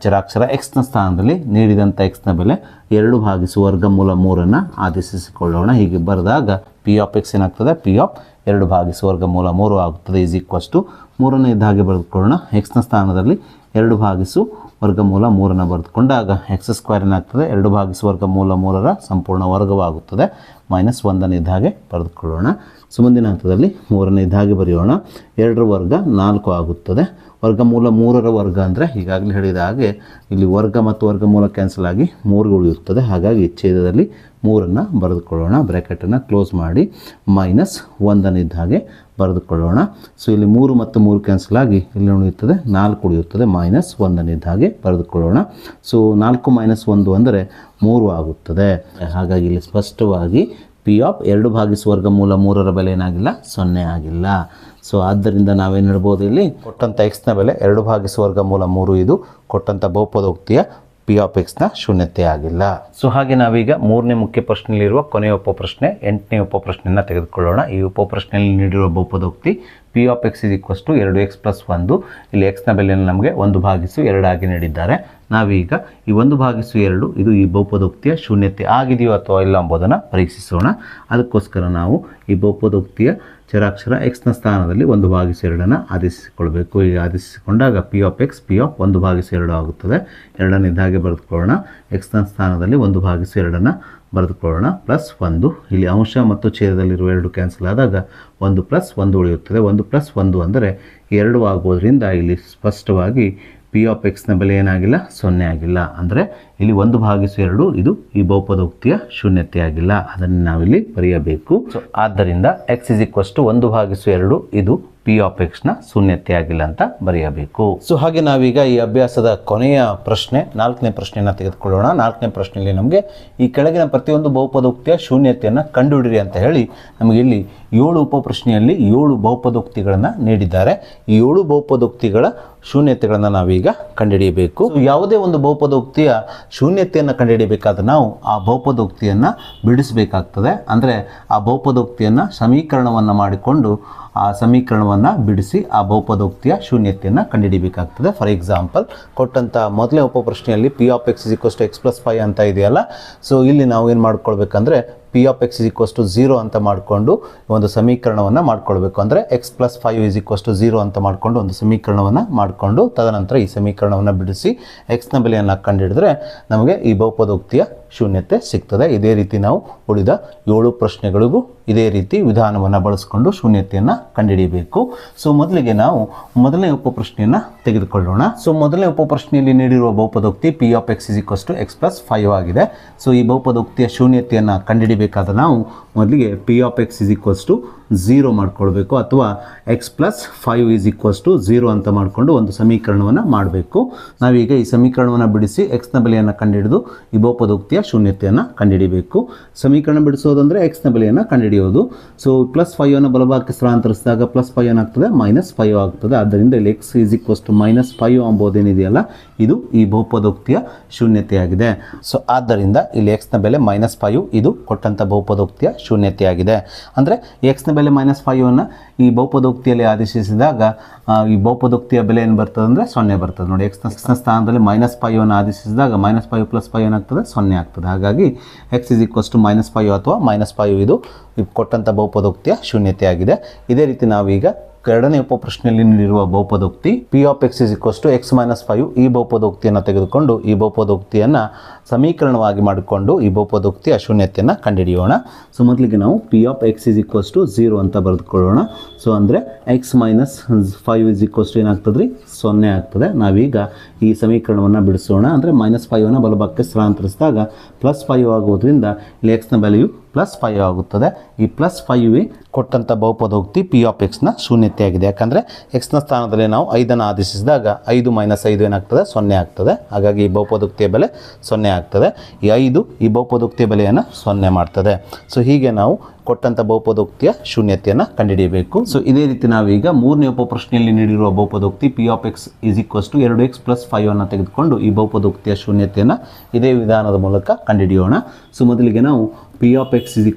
ಚರಾಕ್ಷರ x ನ ಸ್ಥಾನದಲ್ಲಿ ನೀಡಿದಂಥ x ನ ಬೆಲೆ 2/√3 ಆದೇಶಿಸಿಕೊಳ್ಳೋಣ. ಹೀಗೆ ಬರೆದಾಗ p(x) ಏನಾಗ್ತದೆ p(2/√3 ಆಗುತ್ತದೆ. ಇಸ್ ಈಕ್ವಲ್ಸ್ ಟು 3 ಇದ್ದಾಗೆ ಬರೆದುಕೊಳ್ಳೋಣ. x ನ ಸ್ಥಾನದಲ್ಲಿ 2/√3 ಬರೆದುಕೊಂಡಾಗ x² ಏನಾಗ್ತದೆ 2/√3 ಸಂಪೂರ್ಣ ವರ್ಗವಾಗುತ್ತದೆ. -1 ಇದ್ದಾಗೆ ಬರೆದುಕೊಳ್ಳೋಣ. ಸೊ ಮುಂದಿನ ಹಂತದಲ್ಲಿ 3 ಇದ್ದಾಗೆ ಬರೆಯೋಣ. 2 ವರ್ಗ 4 ಆಗುತ್ತದೆ. ವರ್ಗಮೂಲ 3 ವರ್ಗ ಅಂದರೆ ಈಗಾಗಲೇ ಹೇಳಿದ ಹಾಗೆ ಇಲ್ಲಿ ವರ್ಗ ಮತ್ತು ವರ್ಗಮೂಲ ಕ್ಯಾನ್ಸಲ್ ಆಗಿ 3 ಉಳಿಯುತ್ತದೆ. ಹಾಗಾಗಿ ಛೇದದಲ್ಲಿ 3 ಬರೆದುಕೊಳ್ಳೋಣ. ಬ್ರ್ಯಾಕೆಟನ್ನು ಕ್ಲೋಸ್ ಮಾಡಿ -1 ಇದ್ದಾಗೆ ಬರೆದುಕೊಳ್ಳೋಣ. ಸೊ ಇಲ್ಲಿ 3 ಮತ್ತು 3 ಕ್ಯಾನ್ಸಲ್ ಆಗಿ ಇಲ್ಲಿ ಉಳಿಯುತ್ತದೆ 4 ಉಳಿಯುತ್ತದೆ. -1 ಇದ್ದಾಗೆ ಬರೆದುಕೊಳ್ಳೋಣ. ಸೊ 4 - 1 ಅಂದರೆ 3 ಆಗುತ್ತದೆ. ಹಾಗಾಗಿ ಇಲ್ಲಿ ಸ್ಪಷ್ಟವಾಗಿ p(2/√3) ಬೆಲೆ ಏನಾಗಿಲ್ಲ 0 ಆಗಿಲ್ಲ. ಸೊ ಆದ್ದರಿಂದ ನಾವೇನು ಹೇಳ್ಬೋದು, ಇಲ್ಲಿ ಕೊಟ್ಟಂಥ ಎಕ್ಸ್ನ ಬೆಲೆ 2/√3 ಇದು ಕೊಟ್ಟಂಥ ಬಹುಪದೋಕ್ತಿಯ p(x)ನ ಶೂನ್ಯತೆ ಆಗಿಲ್ಲ. ಸೊ ಹಾಗೆ ನಾವೀಗ 3ನೇ ಮುಖ್ಯ ಪ್ರಶ್ನೆಯಲ್ಲಿರುವ ಕೊನೆಯ ಉಪಪ್ರಶ್ನೆ 8ನೇ ಉಪಪ್ರಶ್ನೆಯನ್ನು ತೆಗೆದುಕೊಳ್ಳೋಣ. ಈ ಉಪಪ್ರಶ್ನೆಯಲ್ಲಿ ನೀಡಿರುವ ಬಹುಪದೋಕ್ತಿ p(x) = 2x + 1. ಇಲ್ಲಿ x ನ ಬೆಲೆಯನ್ನು ನಮಗೆ 1/2 ಆಗಿ ನೀಡಿದ್ದಾರೆ. ನಾವೀಗ ಈ 1/2 ಇದು ಈ ಬಹುಪದೋಕ್ತಿಯ ಶೂನ್ಯತೆ ಆಗಿದೆಯೋ ಅಥವಾ ಇಲ್ಲ ಎಂಬುದನ್ನು ಪರೀಕ್ಷಿಸೋಣ. ಅದಕ್ಕೋಸ್ಕರ ನಾವು ಈ ಬಹುಪದೋಕ್ತಿಯ ಚರಾಕ್ಷರ x ನ ಸ್ಥಾನದಲ್ಲಿ 1/2 ಆದೇಶಿಸಿಕೊಳ್ಬೇಕು. ಈಗ ಆದೇಶಿಸಿಕೊಂಡಾಗ p(x) 1/2 ಆಗುತ್ತದೆ. 2 ಇದ್ದಾಗೆ ಬರೆದುಕೊಳ್ಳೋಣ. x ನ ಸ್ಥಾನದಲ್ಲಿ 1/2 ಬರೆದುಕೊಳ್ಳೋಣ. +1 ಇಲ್ಲಿ ಅಂಶ ಮತ್ತು ಛೇದದಲ್ಲಿರುವ 2 ಕ್ಯಾನ್ಸಲ್ ಆದಾಗ 1 + 1 ಉಳಿಯುತ್ತದೆ. 1 + 1 ಅಂದರೆ 2 ಆಗುವುದರಿಂದ ಇಲ್ಲಿ ಸ್ಪಷ್ಟವಾಗಿ p(x) ನ ಬೆಲೆ ಏನಾಗಿಲ್ಲ 0 ಆಗಿಲ್ಲ. ಅಂದರೆ ಇಲ್ಲಿ 1/2 ಇದು ಈ ಬಹುಪದೋಕ್ತಿಯ ಶೂನ್ಯತೆಯಾಗಿಲ್ಲ. ಅದನ್ನು ನಾವಿಲ್ಲಿ ಬರೆಯಬೇಕು. ಸೊ ಆದ್ದರಿಂದ x = 1/2 ಇದು p(x)ನ ಶೂನ್ಯತೆಯಾಗಿಲ್ಲ ಅಂತ ಬರೆಯಬೇಕು. ಸೊ ಹಾಗೆ ನಾವೀಗ ಈ ಅಭ್ಯಾಸದ ಕೊನೆಯ ಪ್ರಶ್ನೆ 4ನೇ ಪ್ರಶ್ನೆಯನ್ನು ತೆಗೆದುಕೊಳ್ಳೋಣ. 4ನೇ ಪ್ರಶ್ನೆಯಲ್ಲಿ ನಮಗೆ ಈ ಕೆಳಗಿನ ಪ್ರತಿಯೊಂದು ಬಹುಪದೋಕ್ತಿಯ ಶೂನ್ಯತೆಯನ್ನು ಕಂಡುಹಿಡಿಯಿರಿ ಅಂತ ಹೇಳಿ ನಮಗೆ ಇಲ್ಲಿ 7 ಉಪಪ್ರಶ್ನೆಯಲ್ಲಿ 7 ಬಹುಪದೋಕ್ತಿಗಳನ್ನು ನೀಡಿದ್ದಾರೆ. ಈ 7 ಬಹುಪದೋಕ್ತಿಗಳ ಶೂನ್ಯತೆಗಳನ್ನು ನಾವೀಗ ಕಂಡುಹಿಡಿಯಬೇಕು. ಯಾವುದೇ ಒಂದು ಬಹುಪದೋಕ್ತಿಯ ಶೂನ್ಯತೆಯನ್ನು ಕಂಡುಹಿಡಿಯಬೇಕಾದ್ರೆ ನಾವು ಆ ಬಹುಪದೋಕ್ತಿಯನ್ನು ಬಿಡಿಸಬೇಕಾಗ್ತದೆ. ಅಂದರೆ ಆ ಬಹುಪದೋಕ್ತಿಯನ್ನು ಸಮೀಕರಣವನ್ನು ಮಾಡಿಕೊಂಡು ಆ ಸಮೀಕರಣವನ್ನು ಬಿಡಿಸಿ ಆ ಬಹುಪದೋಕ್ತಿಯ ಶೂನ್ಯತೆಯನ್ನು ಕಂಡುಹಿಡಿಯಬೇಕಾಗ್ತದೆ. ಫಾರ್ ಎಕ್ಸಾಂಪಲ್ ಕೊಟ್ಟಂಥ ಮೊದಲನೇ ಉಪಪ್ರಶ್ನೆಯಲ್ಲಿ p(x) = x + 5 ಅಂತ ಇದೆಯಲ್ಲ. ಸೊ ಇಲ್ಲಿ ನಾವು ಏನು ಮಾಡ್ಕೊಳ್ಬೇಕಂದ್ರೆ p(x) = 0 ಅಂತ ಮಾಡಿಕೊಂಡು ಒಂದು ಸಮೀಕರಣವನ್ನು ಮಾಡ್ಕೊಳ್ಬೇಕು. ಅಂದರೆ x + 5 = 0 ಅಂತ ಮಾಡಿಕೊಂಡು ಒಂದು ಸಮೀಕರಣವನ್ನು ಮಾಡಿಕೊಂಡು ತದನಂತರ ಈ ಸಮೀಕರಣವನ್ನು ಬಿಡಿಸಿ x ನ ಬೆಲೆಯನ್ನು ಕಂಡುಹಿಡಿದ್ರೆ ನಮಗೆ ಈ ಬಹುಪದೋಕ್ತಿಯ ಶೂನ್ಯತೆ ಸಿಗ್ತದೆ. ಇದೇ ರೀತಿ ನಾವು ಉಳಿದ 7 ಪ್ರಶ್ನೆಗಳಿಗೂ ಇದೇ ರೀತಿ ವಿಧಾನವನ್ನು ಬಳಸಿಕೊಂಡು ಶೂನ್ಯತೆಯನ್ನು ಕಂಡುಹಿಡಿಯಬೇಕು. ಸೊ ಮೊದಲಿಗೆ ನಾವು ಮೊದಲನೇ ಉಪಪ್ರಶ್ನೆಯನ್ನು ತೆಗೆದುಕೊಳ್ಳೋಣ. ಸೊ ಮೊದಲನೇ ಉಪಪ್ರಶ್ನೆಯಲ್ಲಿ ನೀಡಿರುವ ಬಹುಪದೋಕ್ತಿ p(x) = x + 5 ಆಗಿದೆ. ಸೊ ಈ ಬಹುಪದೋಕ್ತಿಯ ಶೂನ್ಯತೆಯನ್ನು ಕಂಡುಹಿಡಿಯಬೇಕಾದ್ರೆ ನಾವು ಮೊದಲಿಗೆ p(x) = 0 ಮಾಡ್ಕೊಳ್ಬೇಕು ಅಥವಾ x + 5 = 0 ಅಂತ ಮಾಡಿಕೊಂಡು ಒಂದು ಸಮೀಕರಣವನ್ನು ಮಾಡಬೇಕು. ನಾವೀಗ ಈ ಸಮೀಕರಣವನ್ನು ಬಿಡಿಸಿ x ನ ಬೆಲೆಯನ್ನು ಕಂಡುಹಿಡಿದು ಈ ಬಹುಪದೋಕ್ತಿಯ ಶೂನ್ಯತೆಯನ್ನು ಕಂಡುಹಿಡಿಯಬೇಕು. ಸಮೀಕರಣ ಬಿಡಿಸೋದಂದರೆ x ನ ಬೆಲೆಯನ್ನು ಕಂಡುಹಿಡಿಯೋದು. ಸೊ +5 ಅನ್ನು ಬಲಭಾಗಕ್ಕೆ ಸ್ಥಳಾಂತರಿಸಿದಾಗ +5 ಏನಾಗ್ತದೆ -5 ಆಗ್ತದೆ. ಆದ್ದರಿಂದ ಇಲ್ಲಿ x = -5 ಎಂಬುದೇನಿದೆಯಲ್ಲ ಇದು ಈ ಬಹುಪದೋಕ್ತಿಯ ಶೂನ್ಯತೆಯಾಗಿದೆ. ಸೊ ಆದ್ದರಿಂದ ಇಲ್ಲಿ x ನ ಬೆಲೆ -5 ಇದು ಕೊಟ್ಟಂಥ ಕೊಟ್ಟಂಥ ಬಹುಪದೋಕ್ತಿಯ ಶೂನ್ಯತೆಯಾಗಿದೆ. ಅಂದರೆ ಎಕ್ಸ್ನ ಬೆಲೆ -5 ಈ ಬಹುಪದೋಕ್ತಿಯಲ್ಲಿ ಆದೇಶಿಸಿದಾಗ ಈ ಬಹುಪದೋಕ್ತಿಯ ಬೆಲೆ ಏನು ಬರ್ತದೆ ಅಂದರೆ 0 ಬರ್ತದೆ. ನೋಡಿ, ಎಕ್ಸ್ನ ಸ್ಥಾನದಲ್ಲಿ -5 ಆದೇಶಿಸಿದಾಗ -5 + 5 ಏನಾಗ್ತದೆ 0 ಆಗ್ತದೆ. ಹಾಗಾಗಿ x = -5 ಅಥವಾ -5 ಇದು ಕೊಟ್ಟಂಥ ಬಹುಪದೋಕ್ತಿಯ ಶೂನ್ಯತೆಯಾಗಿದೆ. ಇದೇ ರೀತಿ ನಾವೀಗ ಎರಡನೇ ಉಪಪ್ರಶ್ನೆಯಲ್ಲಿ ನೀಡಿರುವ ಬಹುಪದೋಕ್ತಿ p of x = x - 5 ಈ ಬಹುಪದೋಕ್ತಿಯನ್ನು ತೆಗೆದುಕೊಂಡು ಈ ಬಹುಪದೋಕ್ತಿಯನ್ನು ಸಮೀಕರಣವಾಗಿ ಮಾಡಿಕೊಂಡು ಈ ಬಹುಪದೋಕ್ತಿಯ ಶೂನ್ಯತೆಯನ್ನು ಕಂಡುಹಿಡಿಯೋಣ. ಸೊ ಮೊದಲಿಗೆ ನಾವು p of x = 0 ಅಂತ ಬರೆದುಕೊಳ್ಳೋಣ. ಸೊ ಅಂದರೆ x - 5 ಏನಾಗ್ತದೆ ರೀ 0 ಆಗ್ತದೆ. ನಾವೀಗ ಈ ಸಮೀಕರಣವನ್ನು ಬಿಡಿಸೋಣ. ಅಂದರೆ -5 ಬಲಭಾಗಕ್ಕೆ ಸ್ಥಳಾಂತರಿಸಿದಾಗ +5 ಆಗುವುದರಿಂದ ಇಲ್ಲಿ x ನ ಬೆಲೆಯು +5 ಆಗುತ್ತದೆ. ಈ +5 ಕೊಟ್ಟಂಥ ಬಹುಪದೋಕ್ತಿ p of x ನ ಶೂನ್ಯತೆಯಾಗಿದೆ. ಯಾಕಂದರೆ x ನ ಸ್ಥಾನದಲ್ಲಿ ನಾವು 5 ಆದೇಶಿಸಿದಾಗ 5 - 5 ಏನಾಗ್ತದೆ 0 ಆಗ್ತದೆ. ಹಾಗಾಗಿ ಈ ಬಹುಪದೋಕ್ತಿಯ ಬೆಲೆ 0 ಆಗ್ತದೆ. ಈ 5 ಈ ಬಹುಪದೋಕ್ತಿಯ ಬೆಲೆಯನ್ನು 0 ಮಾಡ್ತದೆ. ಸೊ ಹೀಗೆ ನಾವು ಕೊಟ್ಟಂಥ ಬಹುಪದೋಕ್ತಿಯ ಶೂನ್ಯತೆಯನ್ನು ಕಂಡುಹಿಡಿಯಬೇಕು. ಸೊ ಇದೇ ರೀತಿ ನಾವೀಗ ಮೂರನೇ ಉಪಪ್ರಶ್ನೆಯಲ್ಲಿ ನೀಡಿರುವ ಬಹುಪದೋಕ್ತಿ p of x = 2x + 5 ಅನ್ನು ತೆಗೆದುಕೊಂಡು ಈ ಬಹುಪದೋಕ್ತಿಯ ಶೂನ್ಯತೆಯನ್ನು ಇದೇ ವಿಧಾನದ ಮೂಲಕ ಕಂಡುಹಿಡಿಯೋಣ. ಸೊ ಮೊದಲಿಗೆ ನಾವು p of x =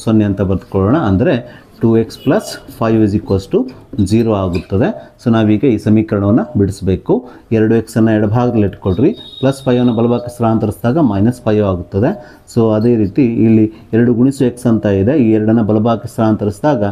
0 ಅಂತ ಬರೆದುಕೊಳ್ಳೋಣ. ಅಂದರೆ 2x + 5 0 ಆಗುತ್ತದೆ. ಸೊ ನಾವೀಗ ಈ ಸಮೀಕರಣವನ್ನು ಬಿಡಿಸಬೇಕು. 2x ಎಡಭಾಗದಲ್ಲಿ ಇಟ್ಕೊಳ್ರಿ, +5 ಬಲಭಾಗಕ್ಕೆ ಸ್ಥಳಾಂತರಿಸಿದಾಗ -5 ಆಗುತ್ತದೆ. ಸೊ ಅದೇ ರೀತಿ ಇಲ್ಲಿ 2 × x ಅಂತ ಇದೆ. ಈ 2 ಬಲಭಾಗಕ್ಕೆ ಸ್ಥಳಾಂತರಿಸಿದಾಗ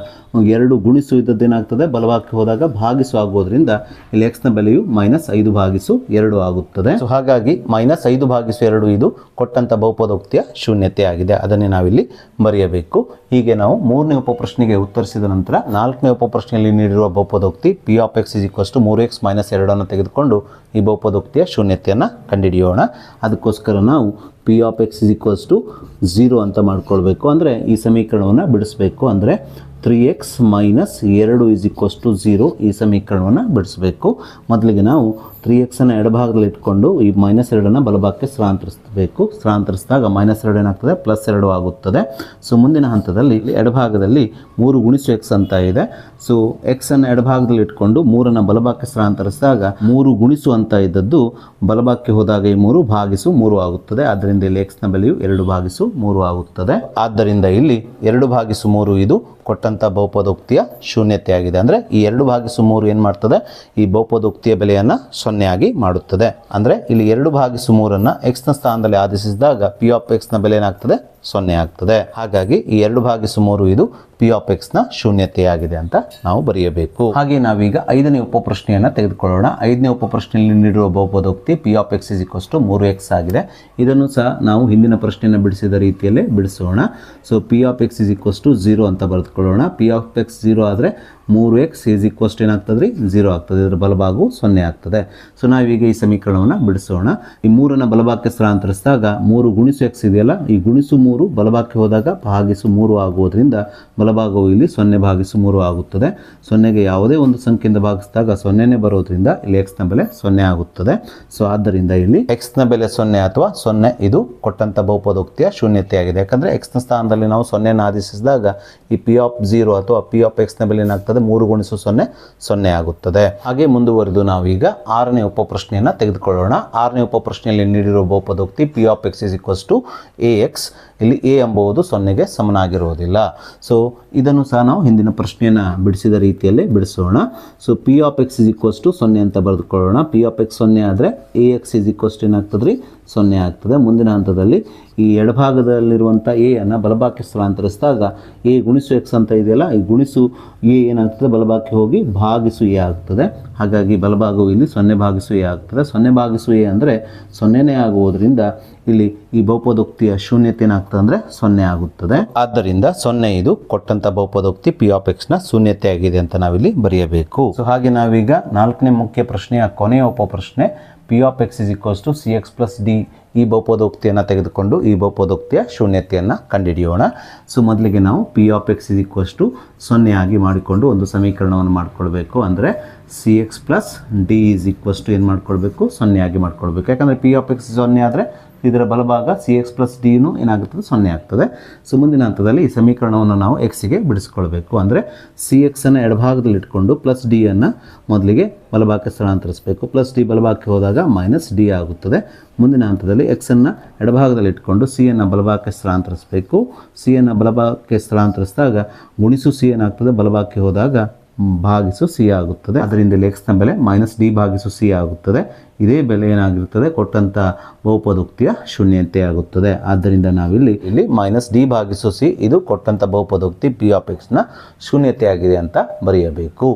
2 ಗುಣಿಸು ಇದ್ದದ್ದೇನಾಗ್ತದೆ ಬಲಭಾಗಕ್ಕೆ ಹೋದಾಗ ಭಾಗಿಸು ಆಗೋದ್ರಿಂದ ಇಲ್ಲಿ x ನ ಬೆಲೆಯು -5/2 ಆಗುತ್ತದೆ. ಸೊ ಹಾಗಾಗಿ -5/2 ಇದು ಕೊಟ್ಟಂಥ ಬಹುಪದೋಕ್ತಿಯ ಶೂನ್ಯತೆ ಆಗಿದೆ. ಅದನ್ನೇ ನಾವಿಲ್ಲಿ ಬರೆಯಬೇಕು. ಹೀಗೆ ನಾವು ಮೂರನೇ ಉಪಪ್ರಶ್ನೆಗೆ ಉತ್ತರಿಸಿದ ನಂತರ ನಾಲ್ಕನೇ ಉಪಪ್ರಶ್ನೆಯಲ್ಲಿ ನೀಡಿರುವ ಬಹುಪದೋಕ್ತಿ p of x = 3x - 2 ಅನ್ನು ತೆಗೆದುಕೊಂಡು ಈ ಬಹುಪದೋಕ್ತಿಯ ಶೂನ್ಯತೆಯನ್ನು ಕಂಡುಹಿಡಿಯೋಣ. ಅದಕ್ಕೋಸ್ಕರ ನಾವು p of x = 0 ಅಂತ ಮಾಡ್ಕೊಳ್ಬೇಕು. ಅಂದರೆ ಈ ಸಮೀಕರಣವನ್ನು ಬಿಡಿಸಬೇಕು. ಅಂದರೆ 3x - 2 = 0 ಈ ಸಮೀಕರಣವನ್ನು ಬಿಡಿಸಬೇಕು. ಮೊದಲಿಗೆ ನಾವು 3x ಎಡಭಾಗದಲ್ಲಿ ಇಟ್ಕೊಂಡು ಈ -2 ಬಲಭಾಗಕ್ಕೆ ಸ್ಥಳಾಂತರಿಸಬೇಕು. ಸ್ಥಳಾಂತರಿಸಿದಾಗ -2 ಏನಾಗ್ತದೆ +2 ಆಗುತ್ತದೆ. ಸೊ ಮುಂದಿನ ಹಂತದಲ್ಲಿ ಎಡಭಾಗದಲ್ಲಿ 3 × x ಅಂತ ಇದೆ. ಸೊ x ಎಡಭಾಗದಲ್ಲಿ ಇಟ್ಕೊಂಡು 3 ಬಲಭಾಗಕ್ಕೆ ಸ್ಥಳಾಂತರಿಸಿದಾಗ 3 ಗುಣಿಸು ಅಂತ ಇದ್ದದ್ದು ಬಲಭಾಗಕ್ಕೆ ಹೋದಾಗ ಈ 3 ಭಾಗಿಸು 3 ಆಗುತ್ತದೆ. ಆದ್ದರಿಂದ ಇಲ್ಲಿ x ನ ಬೆಲೆಯು 2/3 ಆಗುತ್ತದೆ. ಆದ್ದರಿಂದ ಇಲ್ಲಿ 2/3 ಇದು ಕೊಟ್ಟಂಥ ಬಹುಪದೋಕ್ತಿಯ ಶೂನ್ಯತೆಯಾಗಿದೆ. ಅಂದರೆ ಈ 2/3 ಏನು ಮಾಡ್ತದೆ ಈ ಬಹುಪದೋಕ್ತಿಯ ಬೆಲೆಯನ್ನು 0 ಆಗಿ ಮಾಡುತ್ತದೆ. ಅಂದರೆ ಇಲ್ಲಿ 2/3 x ನ ಸ್ಥಾನದಲ್ಲಿ ಆದೇಶಿಸಿದಾಗ p of x ನ ಬೆಲೆ ಏನಾಗ್ತದೆ 0 ಆಗ್ತದೆ. ಹಾಗಾಗಿ ಈ 2/3 ಇದು p of x ನ ಶೂನ್ಯತೆಯಾಗಿದೆ ಅಂತ ನಾವು ಬರೆಯಬೇಕು. ಹಾಗೆ ನಾವೀಗ ಐದನೇ ಉಪಪ್ರಶ್ನೆಯನ್ನು ತೆಗೆದುಕೊಳ್ಳೋಣ. ಐದನೇ ಉಪಪ್ರಶ್ನೆಯಲ್ಲಿ ನೀಡಿರುವ ಬಹುಪದೋಕ್ತಿ p of x = 3x ಆಗಿದೆ. ಇದನ್ನು ಸಹ ನಾವು ಹಿಂದಿನ ಪ್ರಶ್ನೆಯನ್ನು ಬಿಡಿಸಿದ ರೀತಿಯಲ್ಲೇ ಬಿಡಿಸೋಣ. ಸೊ p of x = 0 ಅಂತ ಬರೆದುಕೊಳ್ಳೋಣ. p of x 0 ಆದರೆ 3x ಏನಾಗ್ತದೆ ರೀ 0 ಆಗ್ತದೆ. ಇದರ ಬಲಭಾಗವು 0 ಆಗ್ತದೆ. ಸೊ ನಾವೀಗ ಈ ಸಮೀಕರಣವನ್ನು ಬಿಡಿಸೋಣ. ಈ 3 ಬಲಭಾಗಕ್ಕೆ ಸ್ಥಳಾಂತರಿಸಿದಾಗ 3 × x ಇದೆಯಲ್ಲ, ಈ -3 ಬಲಭಾಗಕ್ಕೆ ಹೋದಾಗ -3 ಆಗುವುದರಿಂದ ಬಲಭಾಗವು ಇಲ್ಲಿ 0/3 ಆಗುತ್ತದೆ. 0ಗೆ ಯಾವುದೇ ಒಂದು ಸಂಖ್ಯೆಯಿಂದ ಭಾಗಿಸಿದಾಗ 0ನೇ ಬರೋದ್ರಿಂದ ಇಲ್ಲಿ x ನ ಬೆಲೆ 0 ಆಗುತ್ತದೆ. ಸೊ ಆದ್ದರಿಂದ ಇಲ್ಲಿ x ನ ಬೆಲೆ 0 ಅಥವಾ 0 ಇದು ಕೊಟ್ಟಂಥ ಬಹುಪದೋಕ್ತಿಯ ಶೂನ್ಯತೆಯಾಗಿದೆ. ಯಾಕಂದರೆ x ನ ಸ್ಥಾನದಲ್ಲಿ ನಾವು 0 ಆದೇಶಿಸಿದಾಗ ಈ p of 0 ಅಥವಾ p of x ನ ಬೆಲೆ ಏನಾಗ್ತದೆ 3 × 0 0 ಆಗುತ್ತದೆ. ಹಾಗೆ ಮುಂದುವರೆದು ನಾವೀಗ ಆರನೇ ಉಪಪ್ರಶ್ನೆಯನ್ನು ತೆಗೆದುಕೊಳ್ಳೋಣ. ಆರನೇ ಉಪಪ್ರಶ್ನೆಯಲ್ಲಿ ನೀಡಿರುವ ಬಹುಪದೋಕ್ತಿ p of x = ax. ಇಲ್ಲಿ a ಎಂಬುದು 0ಗೆ ಸಮನಾಗಿರುವುದಿಲ್ಲ. ಸೊ ಇದನ್ನು ಸಹ ನಾವು ಹಿಂದಿನ ಪ್ರಶ್ನೆಯನ್ನು ಬಿಡಿಸಿದ ರೀತಿಯಲ್ಲೇ ಬಿಡಿಸೋಣ. ಸೊ p of x = 0 ಅಂತ ಬರೆದುಕೊಳ್ಳೋಣ. p of x 0 ಆದರೆ ax ಏನಾಗ್ತದೆ ರೀ 0 ಆಗ್ತದೆ. ಮುಂದಿನ ಹಂತದಲ್ಲಿ ಈ ಎಡಭಾಗದಲ್ಲಿರುವಂಥ a ಅನ್ನು ಬಲಭಾಗಕ್ಕೆ ಸ್ಥಳಾಂತರಿಸಿದಾಗ a × x ಅಂತ ಇದೆಯಲ್ಲ, ಈ ಗುಣಿಸು a ಏನಾಗ್ತದೆ ಬಲಭಾಗಕ್ಕೆ ಹೋಗಿ ಭಾಗಿಸು a ಆಗ್ತದೆ. ಹಾಗಾಗಿ ಬಲಭಾಗವು ಇಲ್ಲಿ 0/a ಆಗ್ತದೆ. 0/a ಅಂದರೆ 0ನೇ ಆಗುವುದರಿಂದ ಇಲ್ಲಿ ಈ ಬಹುಪದೋಕ್ತಿಯ ಶೂನ್ಯತೆ ಏನಾಗ್ತದೆ ಅಂದರೆ 0 ಆಗುತ್ತದೆ. ಆದ್ದರಿಂದ 0 ಇದು ಕೊಟ್ಟಂಥ ಬಹುಪದೋಕ್ತಿ p of x ನ ಶೂನ್ಯತೆಯಾಗಿದೆ ಅಂತ ನಾವಿಲ್ಲಿ ಬರೆಯಬೇಕು. ಸೊ ಹಾಗೆ ನಾವೀಗ ನಾಲ್ಕನೇ ಮುಖ್ಯ ಪ್ರಶ್ನೆಯ ಕೊನೆಯ ಉಪಪ್ರಶ್ನೆ p of x = cx + d ಈ ಬಹುಪದೋಕ್ತಿಯನ್ನು ತೆಗೆದುಕೊಂಡು ಈ ಬಹುಪದೋಕ್ತಿಯ ಶೂನ್ಯತೆಯನ್ನು ಕಂಡುಹಿಡಿಯೋಣ. ಸೊ ಮೊದಲಿಗೆ ನಾವು p of x = 0 ಆಗಿ ಮಾಡಿಕೊಂಡು ಒಂದು ಸಮೀಕರಣವನ್ನು ಮಾಡಿಕೊಳ್ಬೇಕು. ಅಂದರೆ cx + d ಏನು ಮಾಡ್ಕೊಳ್ಬೇಕು 0 ಆಗಿ ಮಾಡ್ಕೊಳ್ಬೇಕು. ಯಾಕಂದರೆ p of x 0 ಆದರೆ ಇದರ ಬಲಭಾಗ cx + d ಏನಾಗುತ್ತದೆ 0 ಆಗ್ತದೆ. ಸೊ ಮುಂದಿನ ಹಂತದಲ್ಲಿ ಈ ಸಮೀಕರಣವನ್ನು ನಾವು x ಗೆ ಬಿಡಿಸ್ಕೊಳ್ಬೇಕು. ಅಂದರೆ cx ಎಡಭಾಗದಲ್ಲಿ ಇಟ್ಕೊಂಡು +d ಮೊದಲಿಗೆ ಬಲಭಾಗಕ್ಕೆ ಸ್ಥಳಾಂತರಿಸಬೇಕು. +d ಬಲಭಾಗಕ್ಕೆ ಹೋದಾಗ -d ಆಗುತ್ತದೆ. ಮುಂದಿನ ಹಂತದಲ್ಲಿ ಸಂದರ್ಭದಲ್ಲಿ ಎಕ್ಸನ್ನು ಎಡಭಾಗದಲ್ಲಿ ಇಟ್ಕೊಂಡು ಸಿಯನ್ನು ಬಲಭಾಗಕ್ಕೆ ಸ್ಥಳಾಂತರಿಸಬೇಕು. ಸಿಯನ್ನು ಬಲಭಾಗಕ್ಕೆ ಸ್ಥಳಾಂತರಿಸಿದಾಗ ಗುಣಿಸು ಸಿ ಏನಾಗ್ತದೆ, ಬಲಭಾಗಕ್ಕೆ ಹೋದಾಗ ಭಾಗಿಸು ಸಿ ಆಗುತ್ತದೆ. ಅದರಿಂದ ಇಲ್ಲಿ ಎಕ್ಸ್ನ ಬೆಲೆ -d/c ಆಗುತ್ತದೆ. ಇದೇ ಬೆಲೆ ಏನಾಗಿರುತ್ತದೆ, ಕೊಟ್ಟಂಥ ಬಹುಪದೋಕ್ತಿಯ ಶೂನ್ಯತೆ ಆಗುತ್ತದೆ. ಆದ್ದರಿಂದ ನಾವಿಲ್ಲಿ -d/c ಇದು ಕೊಟ್ಟಂಥ ಬಹುಪದೋಕ್ತಿ p ಆಫ್ x ನ ಶೂನ್ಯತೆ ಆಗಿದೆ ಅಂತ ಬರೆಯಬೇಕು.